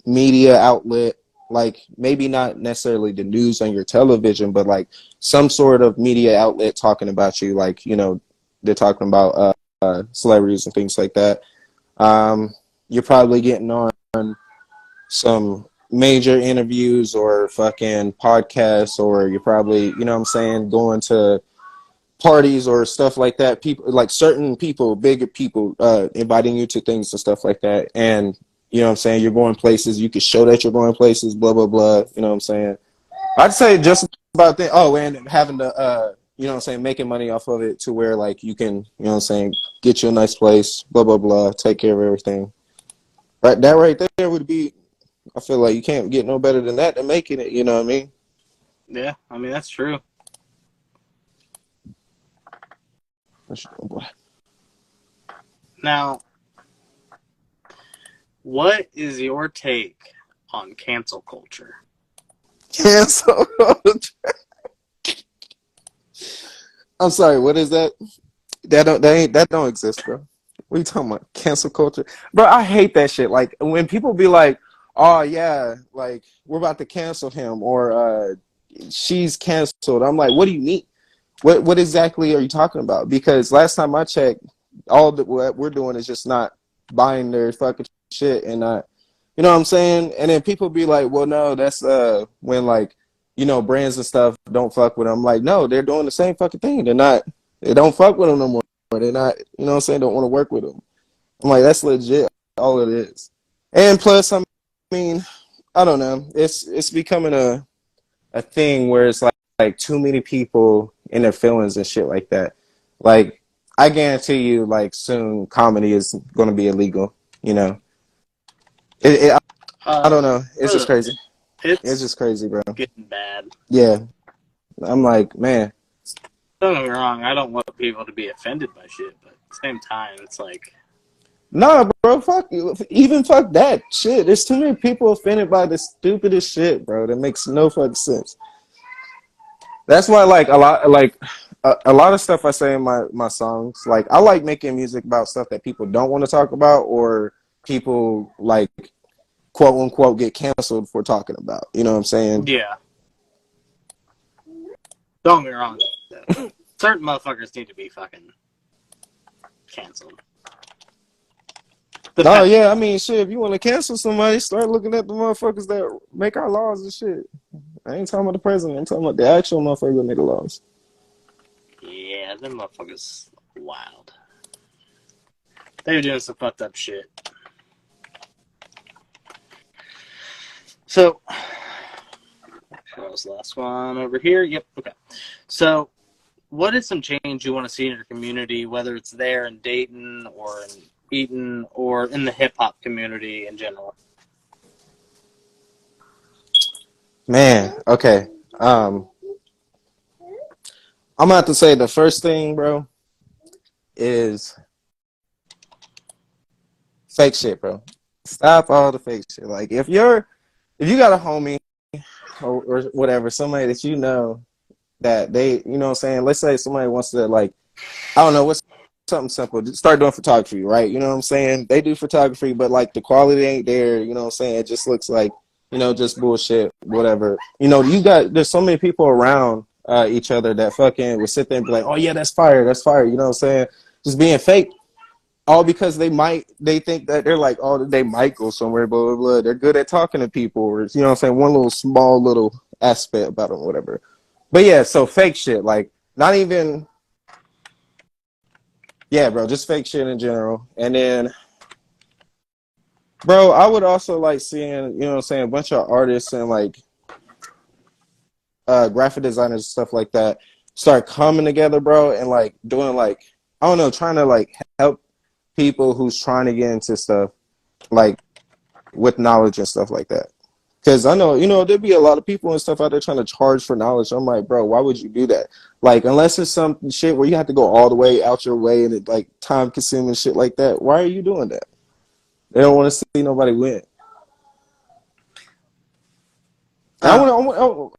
Speaker 2: media outlet, like maybe not necessarily the news on your television, but like some sort of media outlet talking about you, like, you know, they're talking about celebrities and things like that. You're probably getting on some major interviews or fucking podcasts, or you're probably, you know what I'm saying, going to parties or stuff like that. People, like certain people, bigger people, inviting you to things and stuff like that. And you know what I'm saying, you're going places, you can show that you're going places, blah blah blah. You know what I'm saying? I'd say just about that. Oh, and having the you know what I'm saying, making money off of it to where like you can, you know what I'm saying, get you a nice place, blah blah blah, take care of everything. Right, that right there would be, I feel like you can't get no better than that than making it, you know what I mean?
Speaker 1: Yeah, I mean, that's true. Now, what is your take on cancel culture?
Speaker 2: Cancel. I'm sorry, what is that? That don't exist, bro. What are you talking about? Cancel culture? Bro, I hate that shit. Like when people be like, oh yeah, like we're about to cancel him, or she's canceled. I'm like, what do you mean? What exactly are you talking about? Because last time I checked, all that what we're doing is just not buying their fucking shit and not, you know what I'm saying? And then people be like, well, no, that's when like, you know, brands and stuff don't fuck with them. I'm like, no, they're doing the same fucking thing. They don't fuck with them no more. They're not, you know what I'm saying, don't want to work with them. I'm like, that's legit all it is. And plus, I mean, I don't know. It's becoming a thing where it's like too many people in their feelings and shit like that. Like I guarantee you, like soon comedy is going to be illegal. You know, I don't know. It's just crazy. It's
Speaker 1: It's
Speaker 2: just crazy, bro.
Speaker 1: getting bad.
Speaker 2: Yeah, I'm like, man.
Speaker 1: Don't get me wrong, I don't want people to be offended by shit, but at the same time, it's like,
Speaker 2: Nah, bro, fuck you. Even fuck that shit. There's too many people offended by the stupidest shit, bro. That makes no fucking sense. That's why, like a lot of stuff I say in my songs. Like I like making music about stuff that people don't want to talk about, or people like quote unquote get canceled for talking about. You know what I'm saying?
Speaker 1: yeah, don't get me wrong. Certain motherfuckers need to be fucking canceled.
Speaker 2: Oh
Speaker 1: Depends.
Speaker 2: yeah, I mean shit. If you want to cancel somebody, start looking at the motherfuckers that make our laws and shit. I ain't talking about the president. I'm talking about the actual motherfuckers that make the laws.
Speaker 1: Yeah, them motherfuckers wild. They were doing some fucked up shit. So, what was the last one over here? Yep, okay. So, what is some change you want to see in your community, whether it's there in Dayton or in eaten or in the hip hop community in general?
Speaker 2: Man, okay. I'm about to say the first thing, bro, is fake shit, bro. Stop all the fake shit. Like if you got a homie or whatever, somebody that you know that they, you know what I'm saying? Let's say somebody wants to like, I don't know, what's something simple. Just start doing photography, right? You know what I'm saying? They do photography, but like the quality ain't there, you know what I'm saying? It just looks like, just bullshit, whatever. There's so many people around each other that fucking would sit there and be like, oh yeah, that's fire, that's fire, you know what I'm saying? Just being fake. All because they think that they're like, oh, they might go somewhere, blah, blah, blah. They're good at talking to people, or, you know what I'm saying? One little small little aspect about them, whatever. But yeah, so fake shit, like, not even, yeah, bro, just fake shit in general. And then, bro, I would also like seeing, you know what I'm saying, a bunch of artists and like graphic designers and stuff like that start coming together, bro, and like doing like, I don't know, trying to like help people who's trying to get into stuff like with knowledge and stuff like that. Because I know, there'd be a lot of people and stuff out there trying to charge for knowledge. I'm like, bro, why would you do that? Like, unless it's some shit where you have to go all the way out your way and it like time consuming shit like that, why are you doing that? They don't want to see nobody win. And
Speaker 1: Um,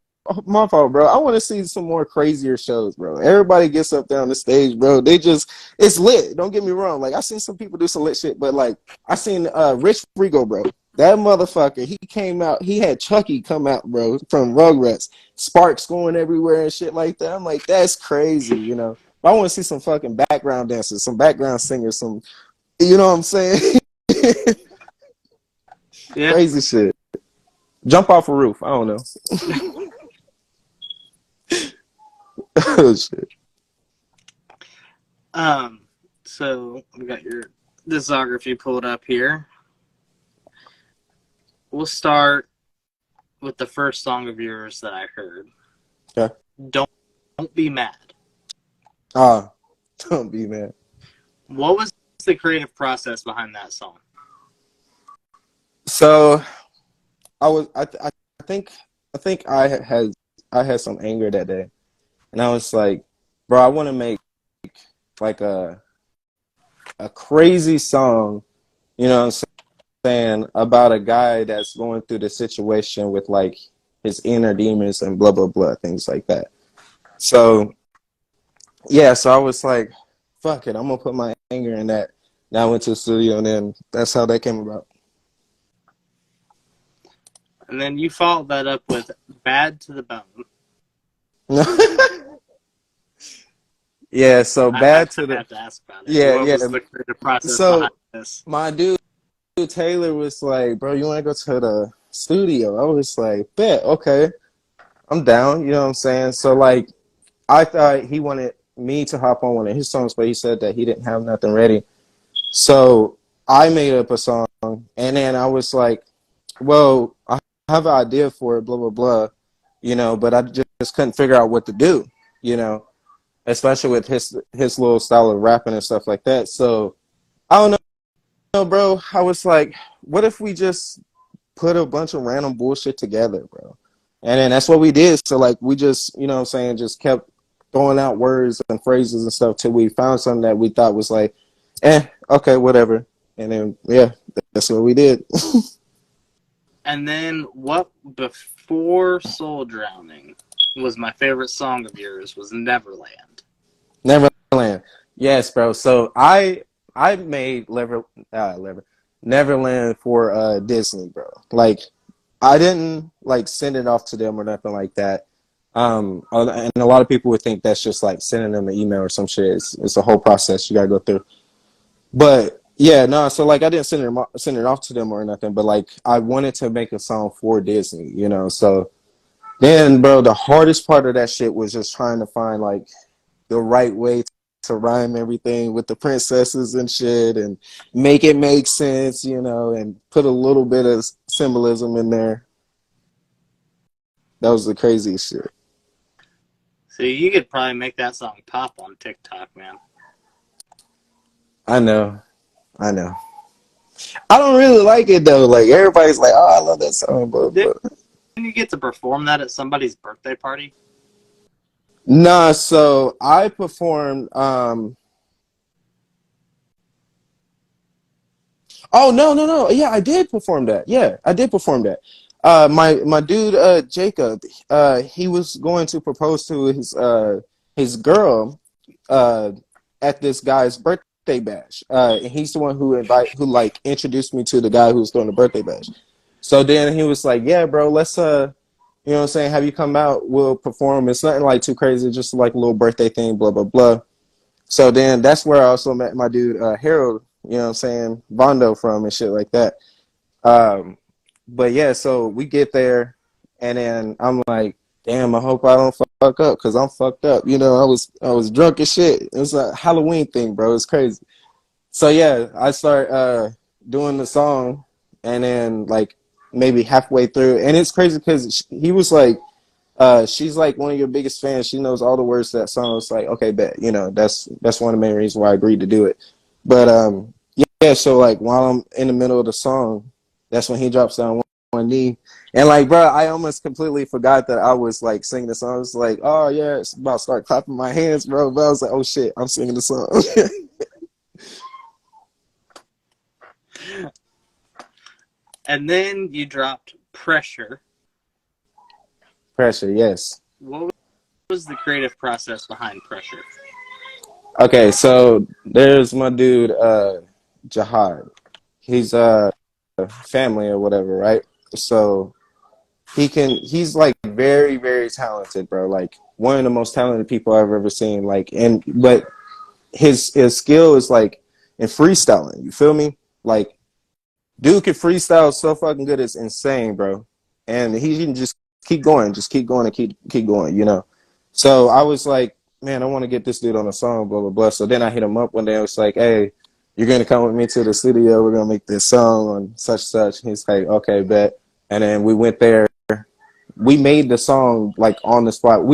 Speaker 2: my fault, bro. I want to see some more crazier shows, bro. Everybody gets up there on the stage, bro. It's lit. Don't get me wrong. Like, I seen some people do some lit shit, but like, I seen Rich Frigo, bro. That motherfucker, he came out, he had Chucky come out, bro, from Rugrats. Sparks going everywhere and shit like that. I'm like, that's crazy, you know. But I want to see some fucking background dancers, some background singers, some, you know what I'm saying?
Speaker 1: yeah.
Speaker 2: Crazy shit. Jump off a roof. I don't know. Oh, shit.
Speaker 1: So we got your discography pulled up here. We'll start with the first song of yours that I heard.
Speaker 2: Okay.
Speaker 1: Don't Be Mad.
Speaker 2: Ah, don't be mad.
Speaker 1: What was the creative process behind that song?
Speaker 2: So I think I had some anger that day, and I was like, bro, I want to make like a crazy song, you know what I'm saying, about a guy that's going through the situation with like his inner demons and blah blah blah things like that. So yeah, so I was like, fuck it, I'm gonna put my anger in that. And I went to the studio, and then that's how that came about.
Speaker 1: And then you followed that up with Bad to the Bone.
Speaker 2: Yeah, so
Speaker 1: I
Speaker 2: bad to the
Speaker 1: have to ask about it.
Speaker 2: yeah,
Speaker 1: What
Speaker 2: yeah.
Speaker 1: was the creative process behind
Speaker 2: So
Speaker 1: this?
Speaker 2: my dude Taylor was like, "Bro, you want to go to the studio?" I was like, "Bet, okay, I'm down." You know what I'm saying? So like, I thought he wanted me to hop on one of his songs, but he said that he didn't have nothing ready. So I made up a song, and then I was like, "Well, I have an idea for it, blah blah blah," but I just couldn't figure out what to do, you know, especially with his little style of rapping and stuff like that. So I don't know, bro. I was like, what if we just put a bunch of random bullshit together, bro? And then that's what we did. So like we just, you know what I'm saying, just kept throwing out words and phrases and stuff till we found something that we thought was like, okay, whatever. And then yeah, that's what we did.
Speaker 1: And then what before Soul Drowning was my favorite song of yours was Neverland.
Speaker 2: Neverland. Yes, bro. So I made Neverland for Disney, bro. Like I didn't like send it off to them or nothing like that. And a lot of people would think that's just like sending them an email or some shit. It's a whole process you gotta go through. But yeah, no. So like, I didn't send it off to them or nothing. But like, I wanted to make a song for Disney, you know. So then, bro, the hardest part of that shit was just trying to find like the right way to rhyme everything with the princesses and shit, and make it make sense, you know, and put a little bit of symbolism in there. That was the craziest shit.
Speaker 1: So you could probably make that song pop on TikTok, man.
Speaker 2: I know. I know. I don't really like it though. Like everybody's like, "Oh, I love that song,"
Speaker 1: Didn't
Speaker 2: but
Speaker 1: you get to perform that at somebody's birthday party?
Speaker 2: nah. So I performed. Oh no. Yeah, I did perform that. Yeah, I did perform that. My dude Jacob, he was going to propose to his girl uh at this guy's birthday bash. And he's the one who like introduced me to the guy who was throwing the birthday bash. So then he was like, "Yeah, bro, let's you know what I'm saying, have you come out, we'll perform. It's nothing like too crazy, just like a little birthday thing, blah blah blah." So then that's where I also met my dude Harold, you know what I'm saying, Vondo from and shit like that. Um, but yeah, so we get there, and then I'm like, damn, I hope I don't fuck up because I'm fucked up. You know, I was drunk as shit. It was a Halloween thing, bro. It's crazy. So yeah, I start doing the song, and then like maybe halfway through, and it's crazy because he was like, she's like one of your biggest fans. She knows all the words to that song. It's like, okay, bet. You know, that's one of the main reasons why I agreed to do it. But yeah. So like while I'm in the middle of the song, that's when he drops down one knee, and like, bro, I almost completely forgot that I was like singing the song. I was like, oh yeah, it's about to start clapping my hands, bro. But I was like, oh shit, I'm singing the song.
Speaker 1: And then you dropped Pressure.
Speaker 2: Pressure, yes.
Speaker 1: What was the creative process behind Pressure?
Speaker 2: Okay, so there's my dude, Jihad. He's family or whatever, right? So he's like very, very talented, bro. Like one of the most talented people I've ever seen. Like, but his skill is like in freestyling. You feel me? Like dude can freestyle so fucking good, it's insane, bro. And he can just keep going and keep going, you know. So I was like, man, I want to get this dude on a song, blah blah blah. So then I hit him up one day. I was like, hey, you're gonna come with me to the studio. We're gonna make this song on such such. He's like, okay, bet. And then we went there. We made the song like on the spot.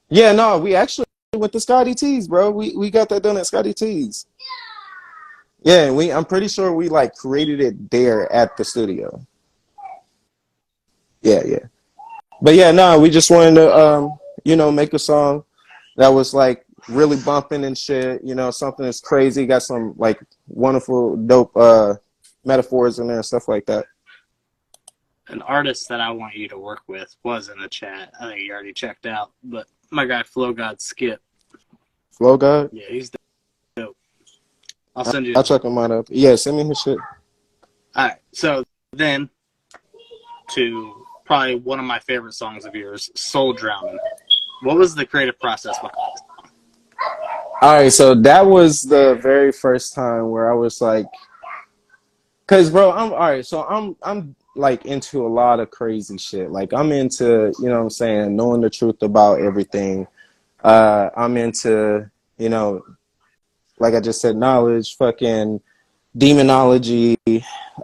Speaker 2: Yeah, no, we actually went to Scotty T's, bro. We got that done at Scotty T's. Yeah, and I'm pretty sure we like created it there at the studio. Yeah. But yeah, no, we just wanted to you know, make a song that was like really bumping and shit, you know, something that's crazy, got some like wonderful dope metaphors in there and stuff like that.
Speaker 1: An artist that I want you to work with was in the chat. I think he already checked out, but my guy Flow God Skip.
Speaker 2: Flow God?
Speaker 1: Yeah, he's dope. I'll send you
Speaker 2: I'll
Speaker 1: his.
Speaker 2: check him out up. Yeah, send me his shit.
Speaker 1: All right, so then to probably one of my favorite songs of yours, Soul Drowning. What was the creative process behind this?
Speaker 2: All right, so that was the very first time where I was like, cause bro, I'm all right. So I'm like into a lot of crazy shit. Like I'm into, you know what I'm saying, knowing the truth about everything. I'm into, you know, like I just said, knowledge, fucking demonology,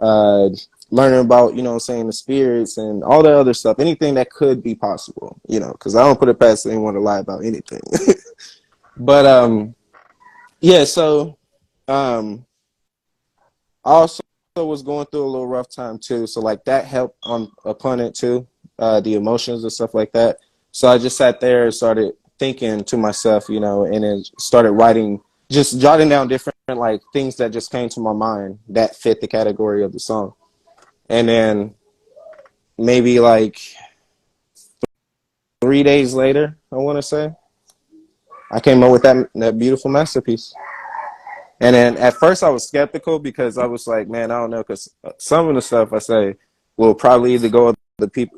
Speaker 2: uh, learning about, you know what I'm saying, the spirits and all that other stuff. Anything that could be possible, you know, because I don't put it past anyone to lie about anything. But yeah, so um I also was going through a little rough time too. So like that helped on upon it too, the emotions and stuff like that. So I just sat there and started thinking to myself, you know, and then started writing, just jotting down different like things that just came to my mind that fit the category of the song. And then maybe like 3 days later, I want to say, I came up with that beautiful masterpiece. And then at first I was skeptical because I was like, man, I don't know, because some of the stuff I say will probably either go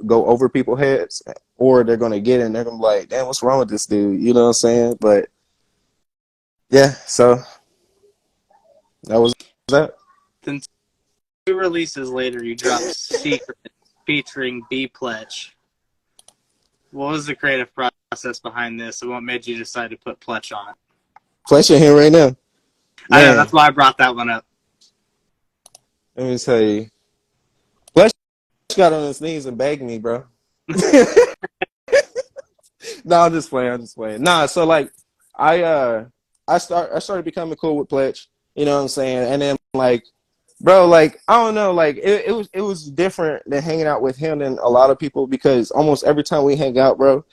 Speaker 2: over people's heads, or they're gonna get it and they're gonna be like, damn, what's wrong with this dude? You know what I'm saying? But yeah, so that was that.
Speaker 1: Then 2 releases later, you dropped Secret featuring B Pledge. What was the creative process behind this, and what made you decide to put Pledge on it?
Speaker 2: Fletcher here right now,
Speaker 1: I know,
Speaker 2: man.
Speaker 1: that's why I brought that one up.
Speaker 2: Let me tell you, Fletcher got on his knees and begged me, bro. No, I'm just playing. Nah, so like I started becoming cool with Pledge. You know what I'm saying? And then like, bro, like I don't know, like it was different than hanging out with him than a lot of people because almost every time we hang out, bro,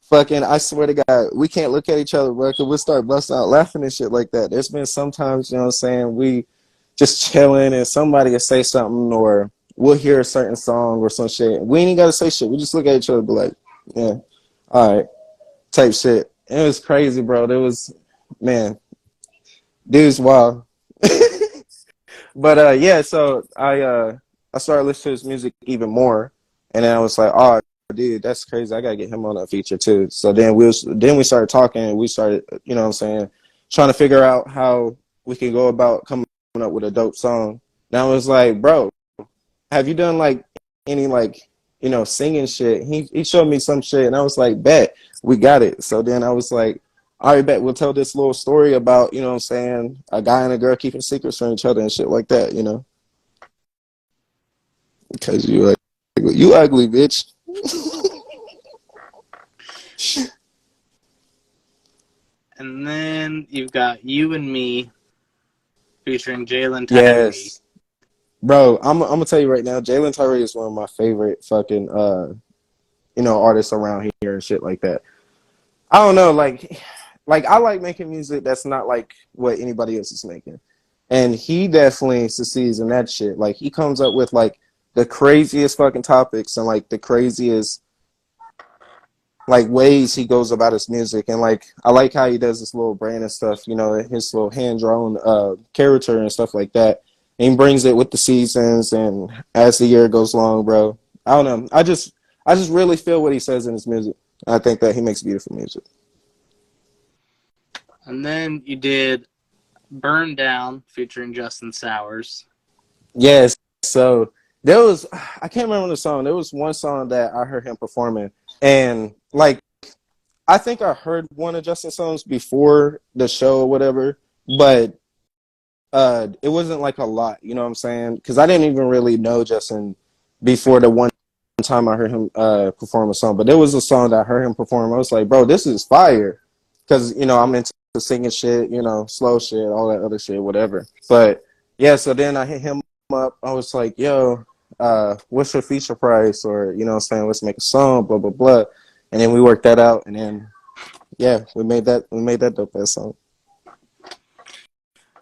Speaker 2: fucking I swear to God, we can't look at each other, bro, because we'll start busting out laughing and shit like that. There's been sometimes, you know what I'm saying, we just chilling and somebody will say something or we'll hear a certain song or some shit. We ain't gotta say shit. We just look at each other and be like, yeah, all right, type shit. It was crazy, bro. There was, man, dude's wild. But yeah, so I started listening to his music even more, and then I was like, oh, dude, that's crazy. I gotta get him on that feature too. So then we started talking, and we started, you know what I'm saying, trying to figure out how we can go about coming up with a dope song. And I was like, bro, have you done like any like singing shit? He showed me some shit, and I was like, bet we got it. So then I was like, all right, bet we'll tell this little story about what I'm saying, a guy and a girl keeping secrets from each other and shit like that, because you ugly bitch.
Speaker 1: And then you've got You and Me featuring Jalen Tyree.
Speaker 2: Yes, bro. I'm gonna tell you right now, Jalen Tyree is one of my favorite fucking artists around here and shit like that. I don't know, like I like making music that's not like what anybody else is making, and he definitely succeeds in that shit. Like he comes up with like the craziest fucking topics and like the craziest like ways he goes about his music, and like I like how he does this little brand and stuff, his little hand drawn character and stuff like that. And he brings it with the seasons and as the year goes along, bro. I don't know. I just really feel what he says in his music. I think that he makes beautiful music.
Speaker 1: And then you did Burn Down featuring Justin Sowers.
Speaker 2: Yes. So there was I can't remember the song. There was one song that I heard him performing, and like I think I heard one of Justin's songs before the show or whatever, but it wasn't like a lot, you know what I'm saying? Because I didn't even really know Justin before the one time I heard him perform a song. But there was a song that I heard him perform. I was like, bro, this is fire. Because, I'm into singing shit, slow shit, all that other shit, whatever. But yeah, so then I hit him up. I was like, yo, what's your feature price? Or, you know what I'm saying, let's make a song, blah, blah, blah. And then we worked that out. And then, yeah, we made that dope ass song.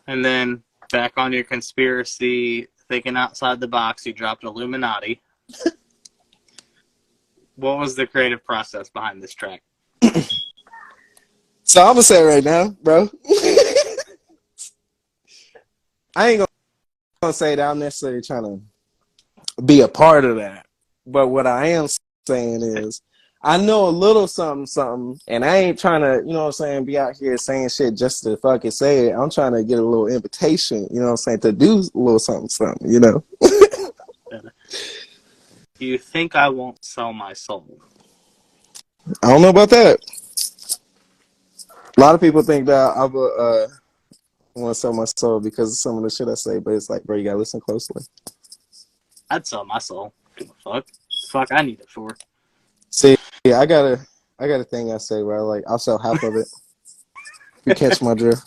Speaker 1: And then back on your conspiracy, thinking outside the box, you dropped Illuminati. What was the creative process behind this track?
Speaker 2: So I'm gonna say it right now, bro. I ain't gonna say that I'm necessarily trying to be a part of that, but what I am saying is I know a little something, something, and I ain't trying to, you know what I'm saying, be out here saying shit just to fucking say it. I'm trying to get a little invitation, you know what I'm saying, to do a little something, something.
Speaker 1: You think I won't sell my soul?
Speaker 2: I don't know about that. A lot of people think that I would want to sell my soul because of some of the shit I say, but it's like, bro, you gotta listen closely.
Speaker 1: I'd sell my soul. Give a fuck. Fuck, I need it for.
Speaker 2: See, I got a thing I say where I'll sell half of it. You catch my drift.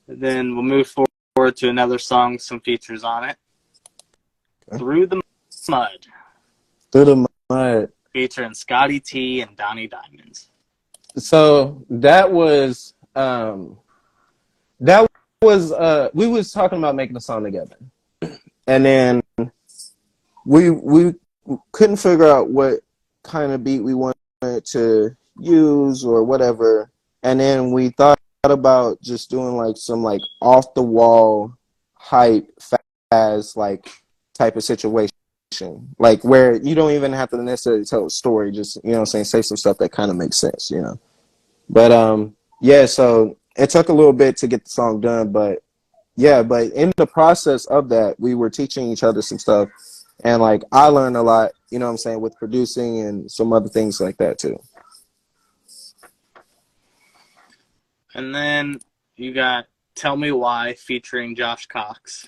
Speaker 1: Then we'll move forward to another song, some features on it.
Speaker 2: Okay.
Speaker 1: Through the Mud.
Speaker 2: Through the mud.
Speaker 1: Featuring Scotty T and Donnie Diamonds.
Speaker 2: So that was we was talking about making a song together, and then we couldn't figure out what kind of beat we wanted to use or whatever, and then we thought about just doing like some like off the wall hype fast like type of situation, like where you don't even have to necessarily tell a story, just what I'm saying, say some stuff that kind of makes sense. But yeah, so it took a little bit to get the song done, but yeah, but in the process of that, we were teaching each other some stuff, and like I learned a lot, you know what I'm saying, with producing and some other things like that too.
Speaker 1: And then you got Tell Me Why featuring Josh Cox.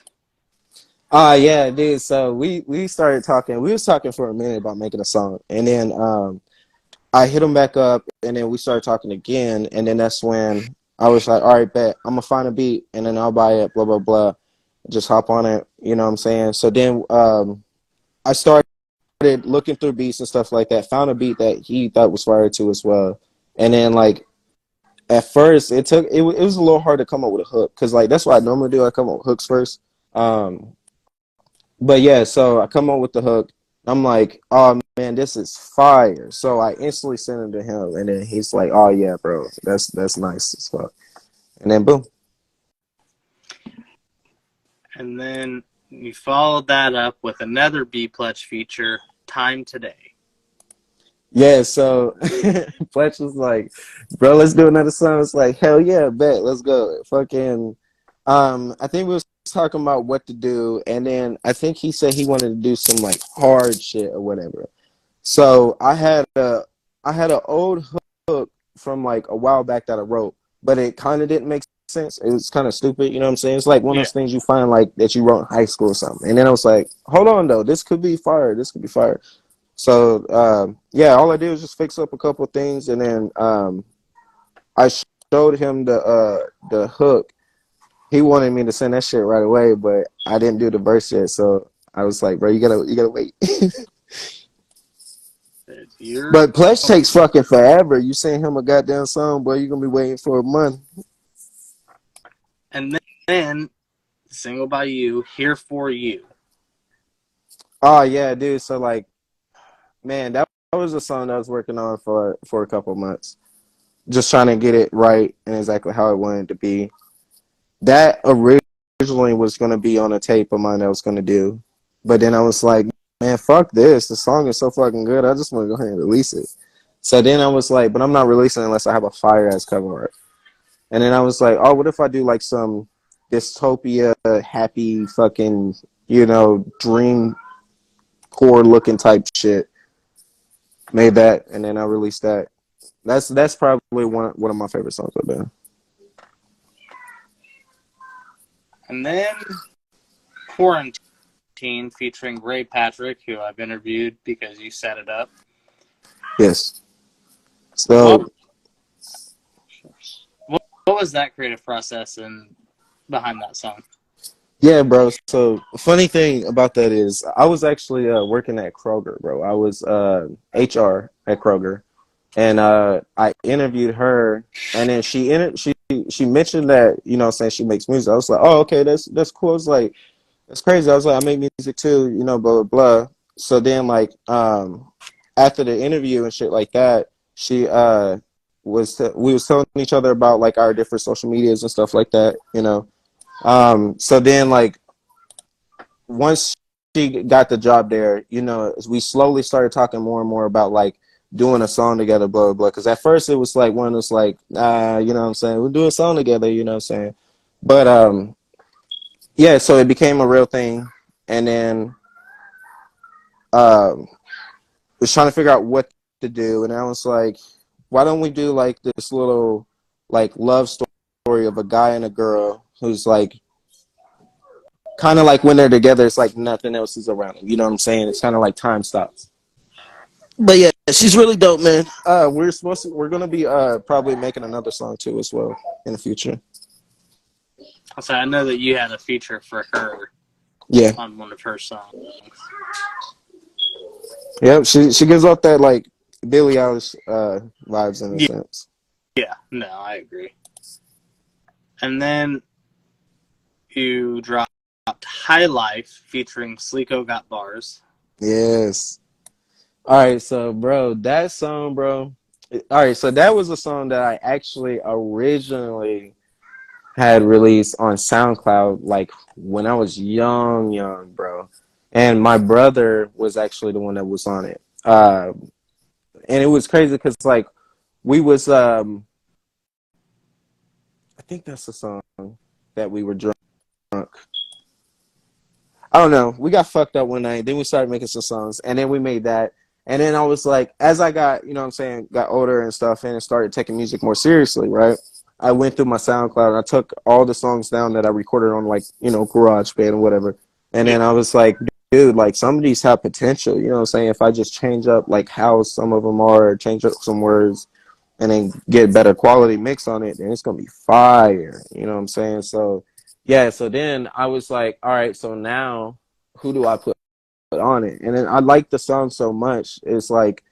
Speaker 2: Yeah, dude. So we started talking. We was talking for a minute about making a song, and then I hit him back up, and then we started talking again, and then that's when I was like, all right, bet I'm gonna find a beat and then I'll buy it. Blah blah blah. Just hop on it. You know what I'm saying? So then I started looking through beats and stuff like that. Found a beat that he thought was fire too as well. And then like at first it was a little hard to come up with a hook because like that's what I normally do. I come up with hooks first. Um, but yeah, so I come up with the hook. I'm like, oh man, this is fire. So I instantly send it to him, and then he's like, oh yeah, bro, that's nice as fuck. And then boom.
Speaker 1: And then you followed that up with another B Pledge feature, Time Today.
Speaker 2: Yeah, so Fletch was like, bro, let's do another song. It's like, hell yeah, bet, let's go. Fucking I think we was talking about what to do, and then I think he said he wanted to do some like hard shit or whatever. So I had an old hook from like a while back that I wrote, but it kind of didn't make sense. It was kind of stupid, you know what I'm saying? It's like one of
Speaker 1: Yeah.
Speaker 2: those things you find like that you wrote in high school or something. And then I was like, hold on though, this could be fire. This could be fire. So yeah, all I did was just fix up a couple of things, and then I showed him the hook. He wanted me to send that shit right away, but I didn't do the verse yet. So I was like, bro, you gotta wait.
Speaker 1: You're
Speaker 2: But Pledge takes fucking forever. You send him a goddamn song, boy, you're gonna be waiting for a month.
Speaker 1: and then single by you, Here for You.
Speaker 2: Oh yeah, dude. So like, man, that was a song that I was working on for a couple months, just trying to get it right and exactly how I wanted it to be. That originally was gonna be on a tape of mine that I was gonna do, but then I was like, man, fuck this. The song is so fucking good. I just want to go ahead and release it. So then I was like, but I'm not releasing it unless I have a fire ass cover art. And then I was like, oh, what if I do like some dystopia, happy fucking, dream core looking type shit. Made that, and then I released that. That's probably one of my favorite songs I've done.
Speaker 1: And then Quarantine featuring Ray Patrick, who I've interviewed because you set it up.
Speaker 2: Yes.
Speaker 1: What
Speaker 2: So
Speaker 1: what was that creative process and behind that song?
Speaker 2: yeah, bro. So funny thing about that is I was actually working at Kroger, bro. I was HR at Kroger, and I interviewed her, and then she mentioned that saying she makes music. I was like, oh, okay, that's cool. I was like, that's crazy. I was like, I make music too, blah blah blah. So then like after the interview and shit like that, she we was telling each other about like our different social medias and stuff like that, so then like once she got the job there, we slowly started talking more and more about like doing a song together, blah blah blah. Because at first it was like one was like, you know what I'm saying, we'll do a song together, you know what I'm saying. But yeah, so it became a real thing, and then was trying to figure out what to do, and I was like, why don't we do like this little like love story of a guy and a girl who's like kind of like when they're together, it's like nothing else is around them. You know what I'm saying? It's kind of like time stops. But yeah, she's really dope, man. We're gonna be probably making another song too as well in the future.
Speaker 1: So I know that you had a feature for her
Speaker 2: Yeah,
Speaker 1: on one of her songs.
Speaker 2: yep. She gives off that like Billie Eilish vibes in a sense.
Speaker 1: Yeah, no, I agree. And then you dropped High Life featuring Sleeko Got Bars.
Speaker 2: Yes. All right, so bro, that song, bro. All right, so that was a song that I actually originally had released on SoundCloud, like when I was young, bro. And my brother was actually the one that was on it. And it was crazy because like we was, I think that's the song that we were drunk. I don't know. We got fucked up one night. Then we started making some songs, and then we made that. And then I was like, as I got, got older and stuff, and started taking music more seriously, right? I went through my SoundCloud and I took all the songs down that I recorded on like, GarageBand or whatever. And
Speaker 1: Yeah.
Speaker 2: then I was like, dude, like some of these have potential, you know what I'm saying? If I just change up like how some of them are, change up some words, and then get better quality mix on it, then it's gonna be fire. You know what I'm saying? So yeah, so then I was like, all right, so now who do I put on it? And then I like the song so much, it's like,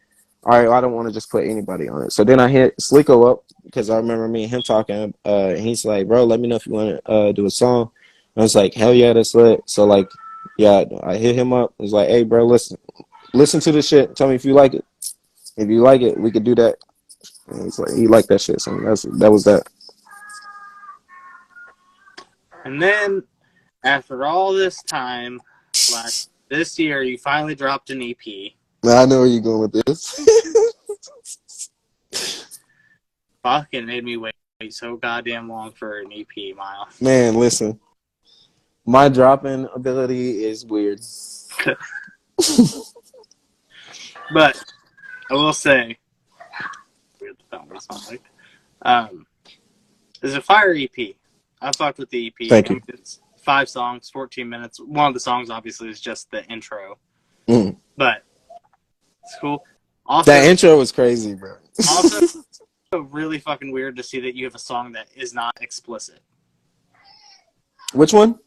Speaker 2: all right, well, I don't want to just put anybody on it. So then I hit Slicko up because I remember me and him talking. And he's like, bro, let me know if you want to do a song. And I was like, hell yeah, that's lit. So like, yeah, I hit him up. I was like, hey, bro, listen to this shit. Tell me if you like it. If you like it, we could do that. And he's like, he liked that shit. So that was that.
Speaker 1: And then after all this time, like this year, you finally dropped an EP.
Speaker 2: Now I know where you're going with this.
Speaker 1: Fucking made me wait so goddamn long for an EP, Miles.
Speaker 2: Man, listen, my dropping ability is weird.
Speaker 1: But I will say, weird the found sound like. It's a fire EP. I fucked with the EP.
Speaker 2: Thank you.
Speaker 1: It's 5 songs, 14 minutes. One of the songs obviously is just the intro,
Speaker 2: Mm.
Speaker 1: but it's cool. Also,
Speaker 2: That intro was crazy, bro.
Speaker 1: also really fucking weird to see that you have a song that is not explicit.
Speaker 2: Which one?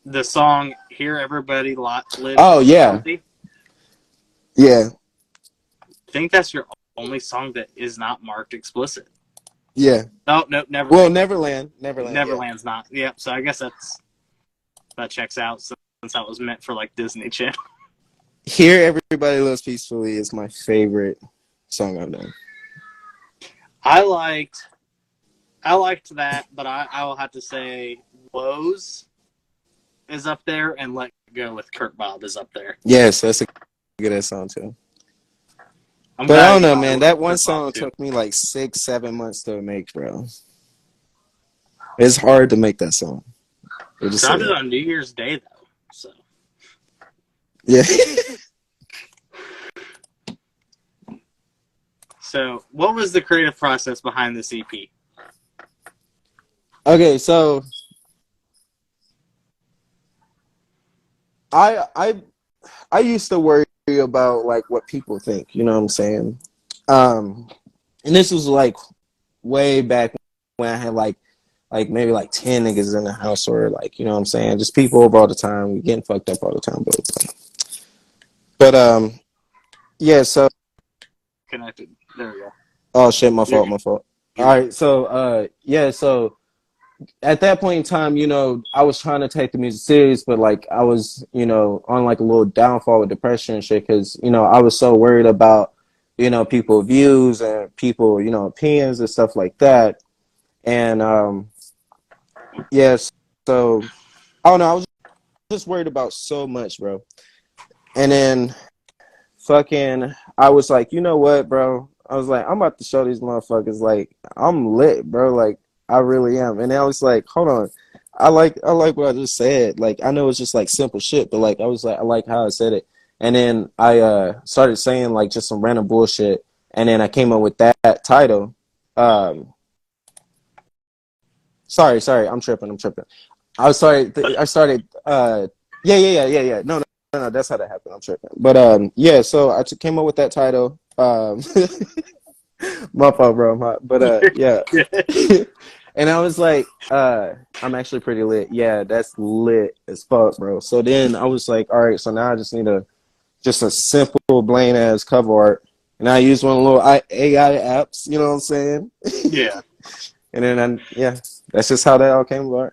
Speaker 1: The song "Here Everybody Lives."
Speaker 2: Oh yeah,
Speaker 1: Healthy.
Speaker 2: yeah,
Speaker 1: I think that's your only song that is not marked explicit.
Speaker 2: yeah.
Speaker 1: Oh no, Neverland.
Speaker 2: Well, Neverland.
Speaker 1: Neverland's not. Yep. So I guess that checks out since that was meant for like Disney Channel.
Speaker 2: Here, Everybody Lives Peacefully is my favorite song I've done.
Speaker 1: I liked that, but I will have to say Woes is up there, and Let Go with Kurt Bob is up there.
Speaker 2: Yes, that's a good ass song too.
Speaker 1: I'm
Speaker 2: But
Speaker 1: glad
Speaker 2: I don't
Speaker 1: you
Speaker 2: know,
Speaker 1: thought it
Speaker 2: man.
Speaker 1: was
Speaker 2: That one
Speaker 1: Kurt Bob,
Speaker 2: song
Speaker 1: too.
Speaker 2: took me like 6-7 months to make, bro. It's hard to make that song.
Speaker 1: Dropped it on New Year's Day though, so
Speaker 2: yeah.
Speaker 1: So, what was the creative process behind this EP?
Speaker 2: Okay, so I used to worry about like what people think, you know what I'm saying? And this was like way back when I had like maybe like 10 niggas in the house, or like, you know what I'm saying, just people over all the time. We getting fucked up all the time, but yeah, so
Speaker 1: Connected. There we go.
Speaker 2: oh shit, my
Speaker 1: You're
Speaker 2: fault.
Speaker 1: good.
Speaker 2: All right, so yeah, so at that point in time, you know, I was trying to take the music serious, but like I was, you know, on like a little downfall with depression and shit, because you know I was so worried about, you know, people views and people, you know, opinions and stuff like that. And yes, so I don't know, I was just worried about so much, bro. And then fucking I was like, you know what, bro? I was like, I'm about to show these motherfuckers like I'm lit, bro. Like I really am. And I was like, hold on. I like what I just said. Like I know it's just like simple shit, but like I was like I like how I said it. And then I started saying like just some random bullshit, and then I came up with that title. Sorry, I'm tripping. I started yeah. No, that's how that happened. I'm tripping. But yeah, so came up with that title. My fault, bro. But yeah. And I was like, I'm actually pretty lit. Yeah, that's lit as fuck, bro. So then I was like, all right, so now I just need just a simple, plain ass cover art. And I use one of the little AI apps, you know what I'm saying?
Speaker 1: Yeah.
Speaker 2: And then yeah, that's just how that all came about.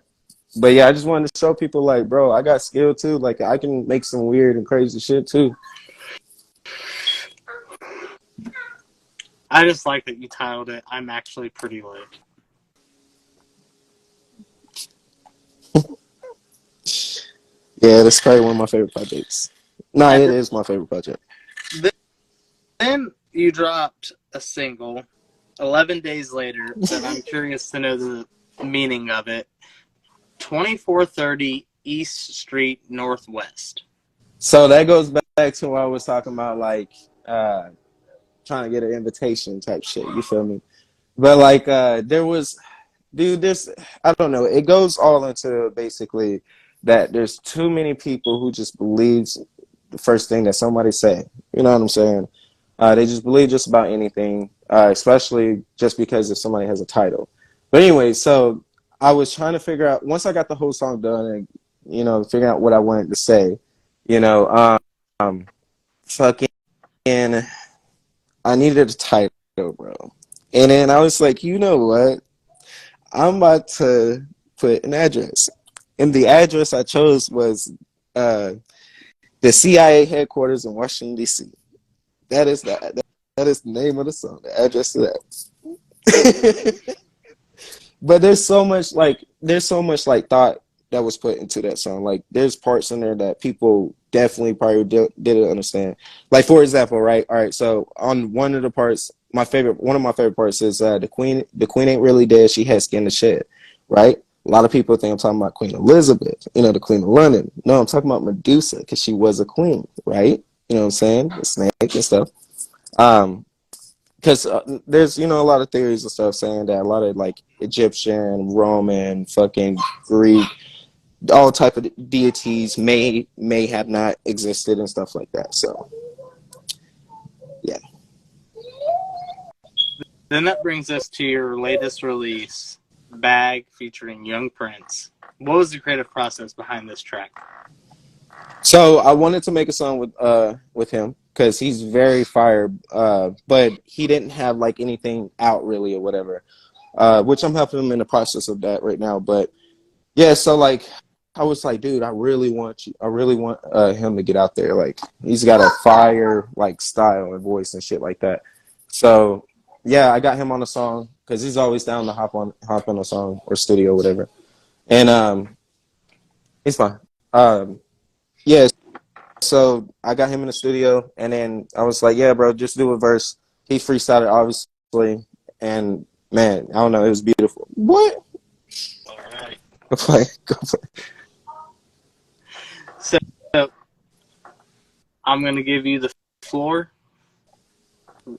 Speaker 2: But yeah, I just wanted to show people like, bro, I got skill too. Like I can make some weird and crazy shit too.
Speaker 1: I just like that you titled it "I'm Actually Pretty Lit."
Speaker 2: Yeah, that's probably one of my favorite projects. No, it
Speaker 1: And
Speaker 2: is my favorite project.
Speaker 1: then you dropped a single 11 days later that I'm curious to know the meaning of it. 2430 East Street Northwest.
Speaker 2: So that goes back to what I was talking about, like trying to get an invitation type shit. You feel me? But like there was, dude, this, I don't know. It goes all into basically that there's too many people who just believes the first thing that somebody say. You know what I'm saying? They just believe just about anything. especially just because if somebody has a title. But anyway, so I was trying to figure out once I got the whole song done and figuring out what I wanted to say, you know, fucking, I needed a title, bro. And then I was like, you know what? I'm about to put an address. And the address I chose was uh, the CIA headquarters in Washington, D.C. That is the name of the song, the address to that. But there's so much like thought that was put into that song. Like there's parts in there that people definitely probably didn't understand. Like for example, right? All right, so on one of the parts, one of my favorite parts is the queen ain't really dead. She has skin to shed, right? A lot of people think I'm talking about Queen Elizabeth, the Queen of London. No, I'm talking about Medusa because she was a queen, right? You know what I'm saying? The snake and stuff. Um, because there's a lot of theories and stuff saying that a lot of like Egyptian, Roman, fucking Greek, all type of deities may have not existed and stuff like that. So yeah.
Speaker 1: Then that brings us to your latest release, Bag, featuring Young Prince. What was the creative process behind this track?
Speaker 2: So I wanted to make a song with him because he's very fire, but he didn't have like anything out really or whatever. Which I'm helping him in the process of that right now. But yeah, so like I was like, dude, I really want him to get out there. Like he's got a fire like style and voice and shit like that. So yeah, I got him on the song because he's always down to hop on a song or studio or whatever. And he's fine. Yeah, so I got him in the studio, and then I was like, yeah, bro, just do a verse. He freestyled obviously, and man, I don't know, it was beautiful. What?
Speaker 1: All right.
Speaker 2: Go play. Go play.
Speaker 1: So I'm going to give you the floor.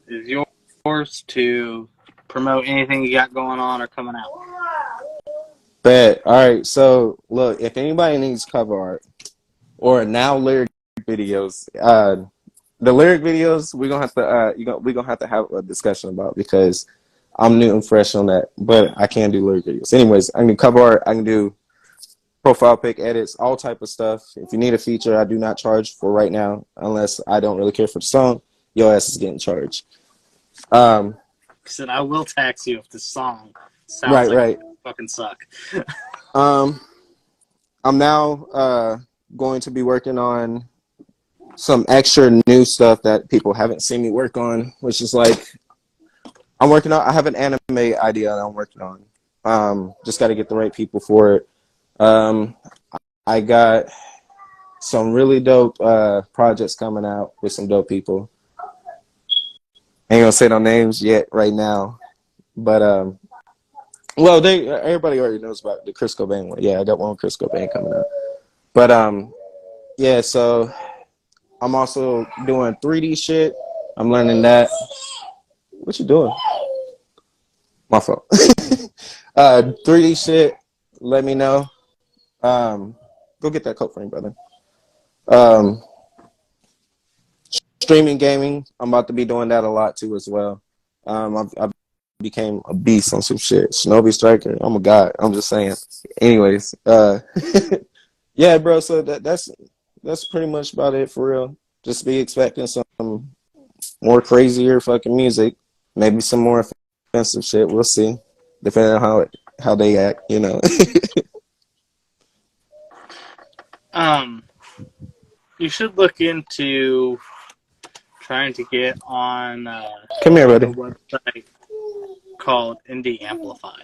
Speaker 1: It's yours to promote anything you got going on or coming out.
Speaker 2: Bet. All right, so look, if anybody needs cover art or now lyric videos, the lyric videos we're gonna have to we're gonna have to have a discussion about because I'm new and fresh on that, but I can do lyric videos. Anyways, I can do cover art, I can do profile pic edits, all type of stuff. If you need a feature, I do not charge for right now unless I don't really care for the song. Your ass is getting charged. Um,
Speaker 1: I said I will tax you if the song sounds
Speaker 2: right,
Speaker 1: like
Speaker 2: right.
Speaker 1: it fucking suck.
Speaker 2: Um, I'm now going to be working on some extra new stuff that people haven't seen me work on, which is like I have an anime idea that I'm working on. Just got to get the right people for it. Um, I got some really dope projects coming out with some dope people. Ain't gonna say no names yet right now, but well, everybody already knows about the Chris Cobain one. Yeah, I got one with Chris Cobain coming out. But yeah, so I'm also doing 3D shit. I'm learning that. What you doing? My fault. 3D shit. Let me know. Go get that coat for me, brother. Um, Streaming gaming. I'm about to be doing that a lot too as well. I've became a beast on some shit. Shinobi Striker. I'm a god. I'm just saying. Anyways, yeah, bro. So that's pretty much about it for real. Just be expecting some more crazier fucking music. Maybe some more offensive shit. We'll see, depending on how they act.
Speaker 1: You should look into trying to get on
Speaker 2: Come here,
Speaker 1: a
Speaker 2: buddy.
Speaker 1: website called Indie Amplify.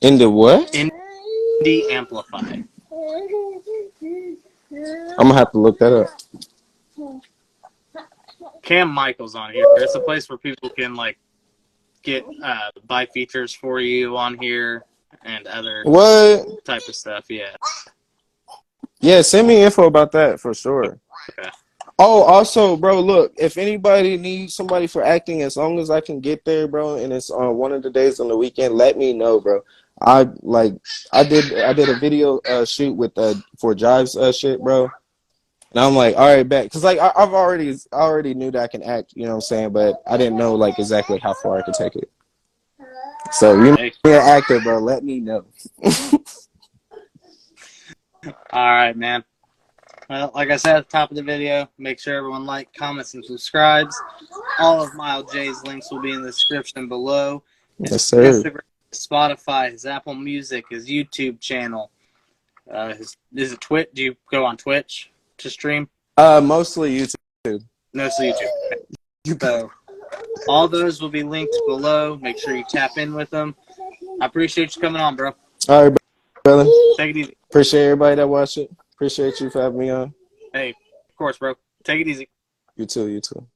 Speaker 2: Into what?
Speaker 1: Indie Amplify.
Speaker 2: I'm gonna have to look that up.
Speaker 1: Cam Michael's on here. It's a place where people can like get buy features for you on here and other
Speaker 2: What?
Speaker 1: type of stuff. Yeah.
Speaker 2: Yeah, send me info about that for sure.
Speaker 1: Okay.
Speaker 2: Oh, also, bro, look, if anybody needs somebody for acting, as long as I can get there, bro, and it's on one of the days on the weekend, let me know, bro. I did a video shoot with for Jive's shit, bro. And I'm like, all right, bet. Because, like, I've already knew that I can act, you know what I'm saying? But I didn't know, like, exactly how far I could take it. So, you
Speaker 1: Hey.
Speaker 2: be an actor, bro. Let me know.
Speaker 1: All right, man. Well, like I said at the top of the video, make sure everyone like, comments, and subscribes. All of Mild J's links will be in the description below. His
Speaker 2: Yes, sir.
Speaker 1: Instagram, Spotify, his Apple Music, his YouTube channel. Is it Twitch? Do you go on Twitch to stream?
Speaker 2: Mostly YouTube.
Speaker 1: Mostly YouTube. So all those will be linked below. Make sure you tap in with them. I appreciate you coming on, bro.
Speaker 2: All right, brother.
Speaker 1: Take it easy.
Speaker 2: Appreciate everybody that watched it. Appreciate you for having me on.
Speaker 1: Hey, of course, bro. Take it easy.
Speaker 2: You too. You too.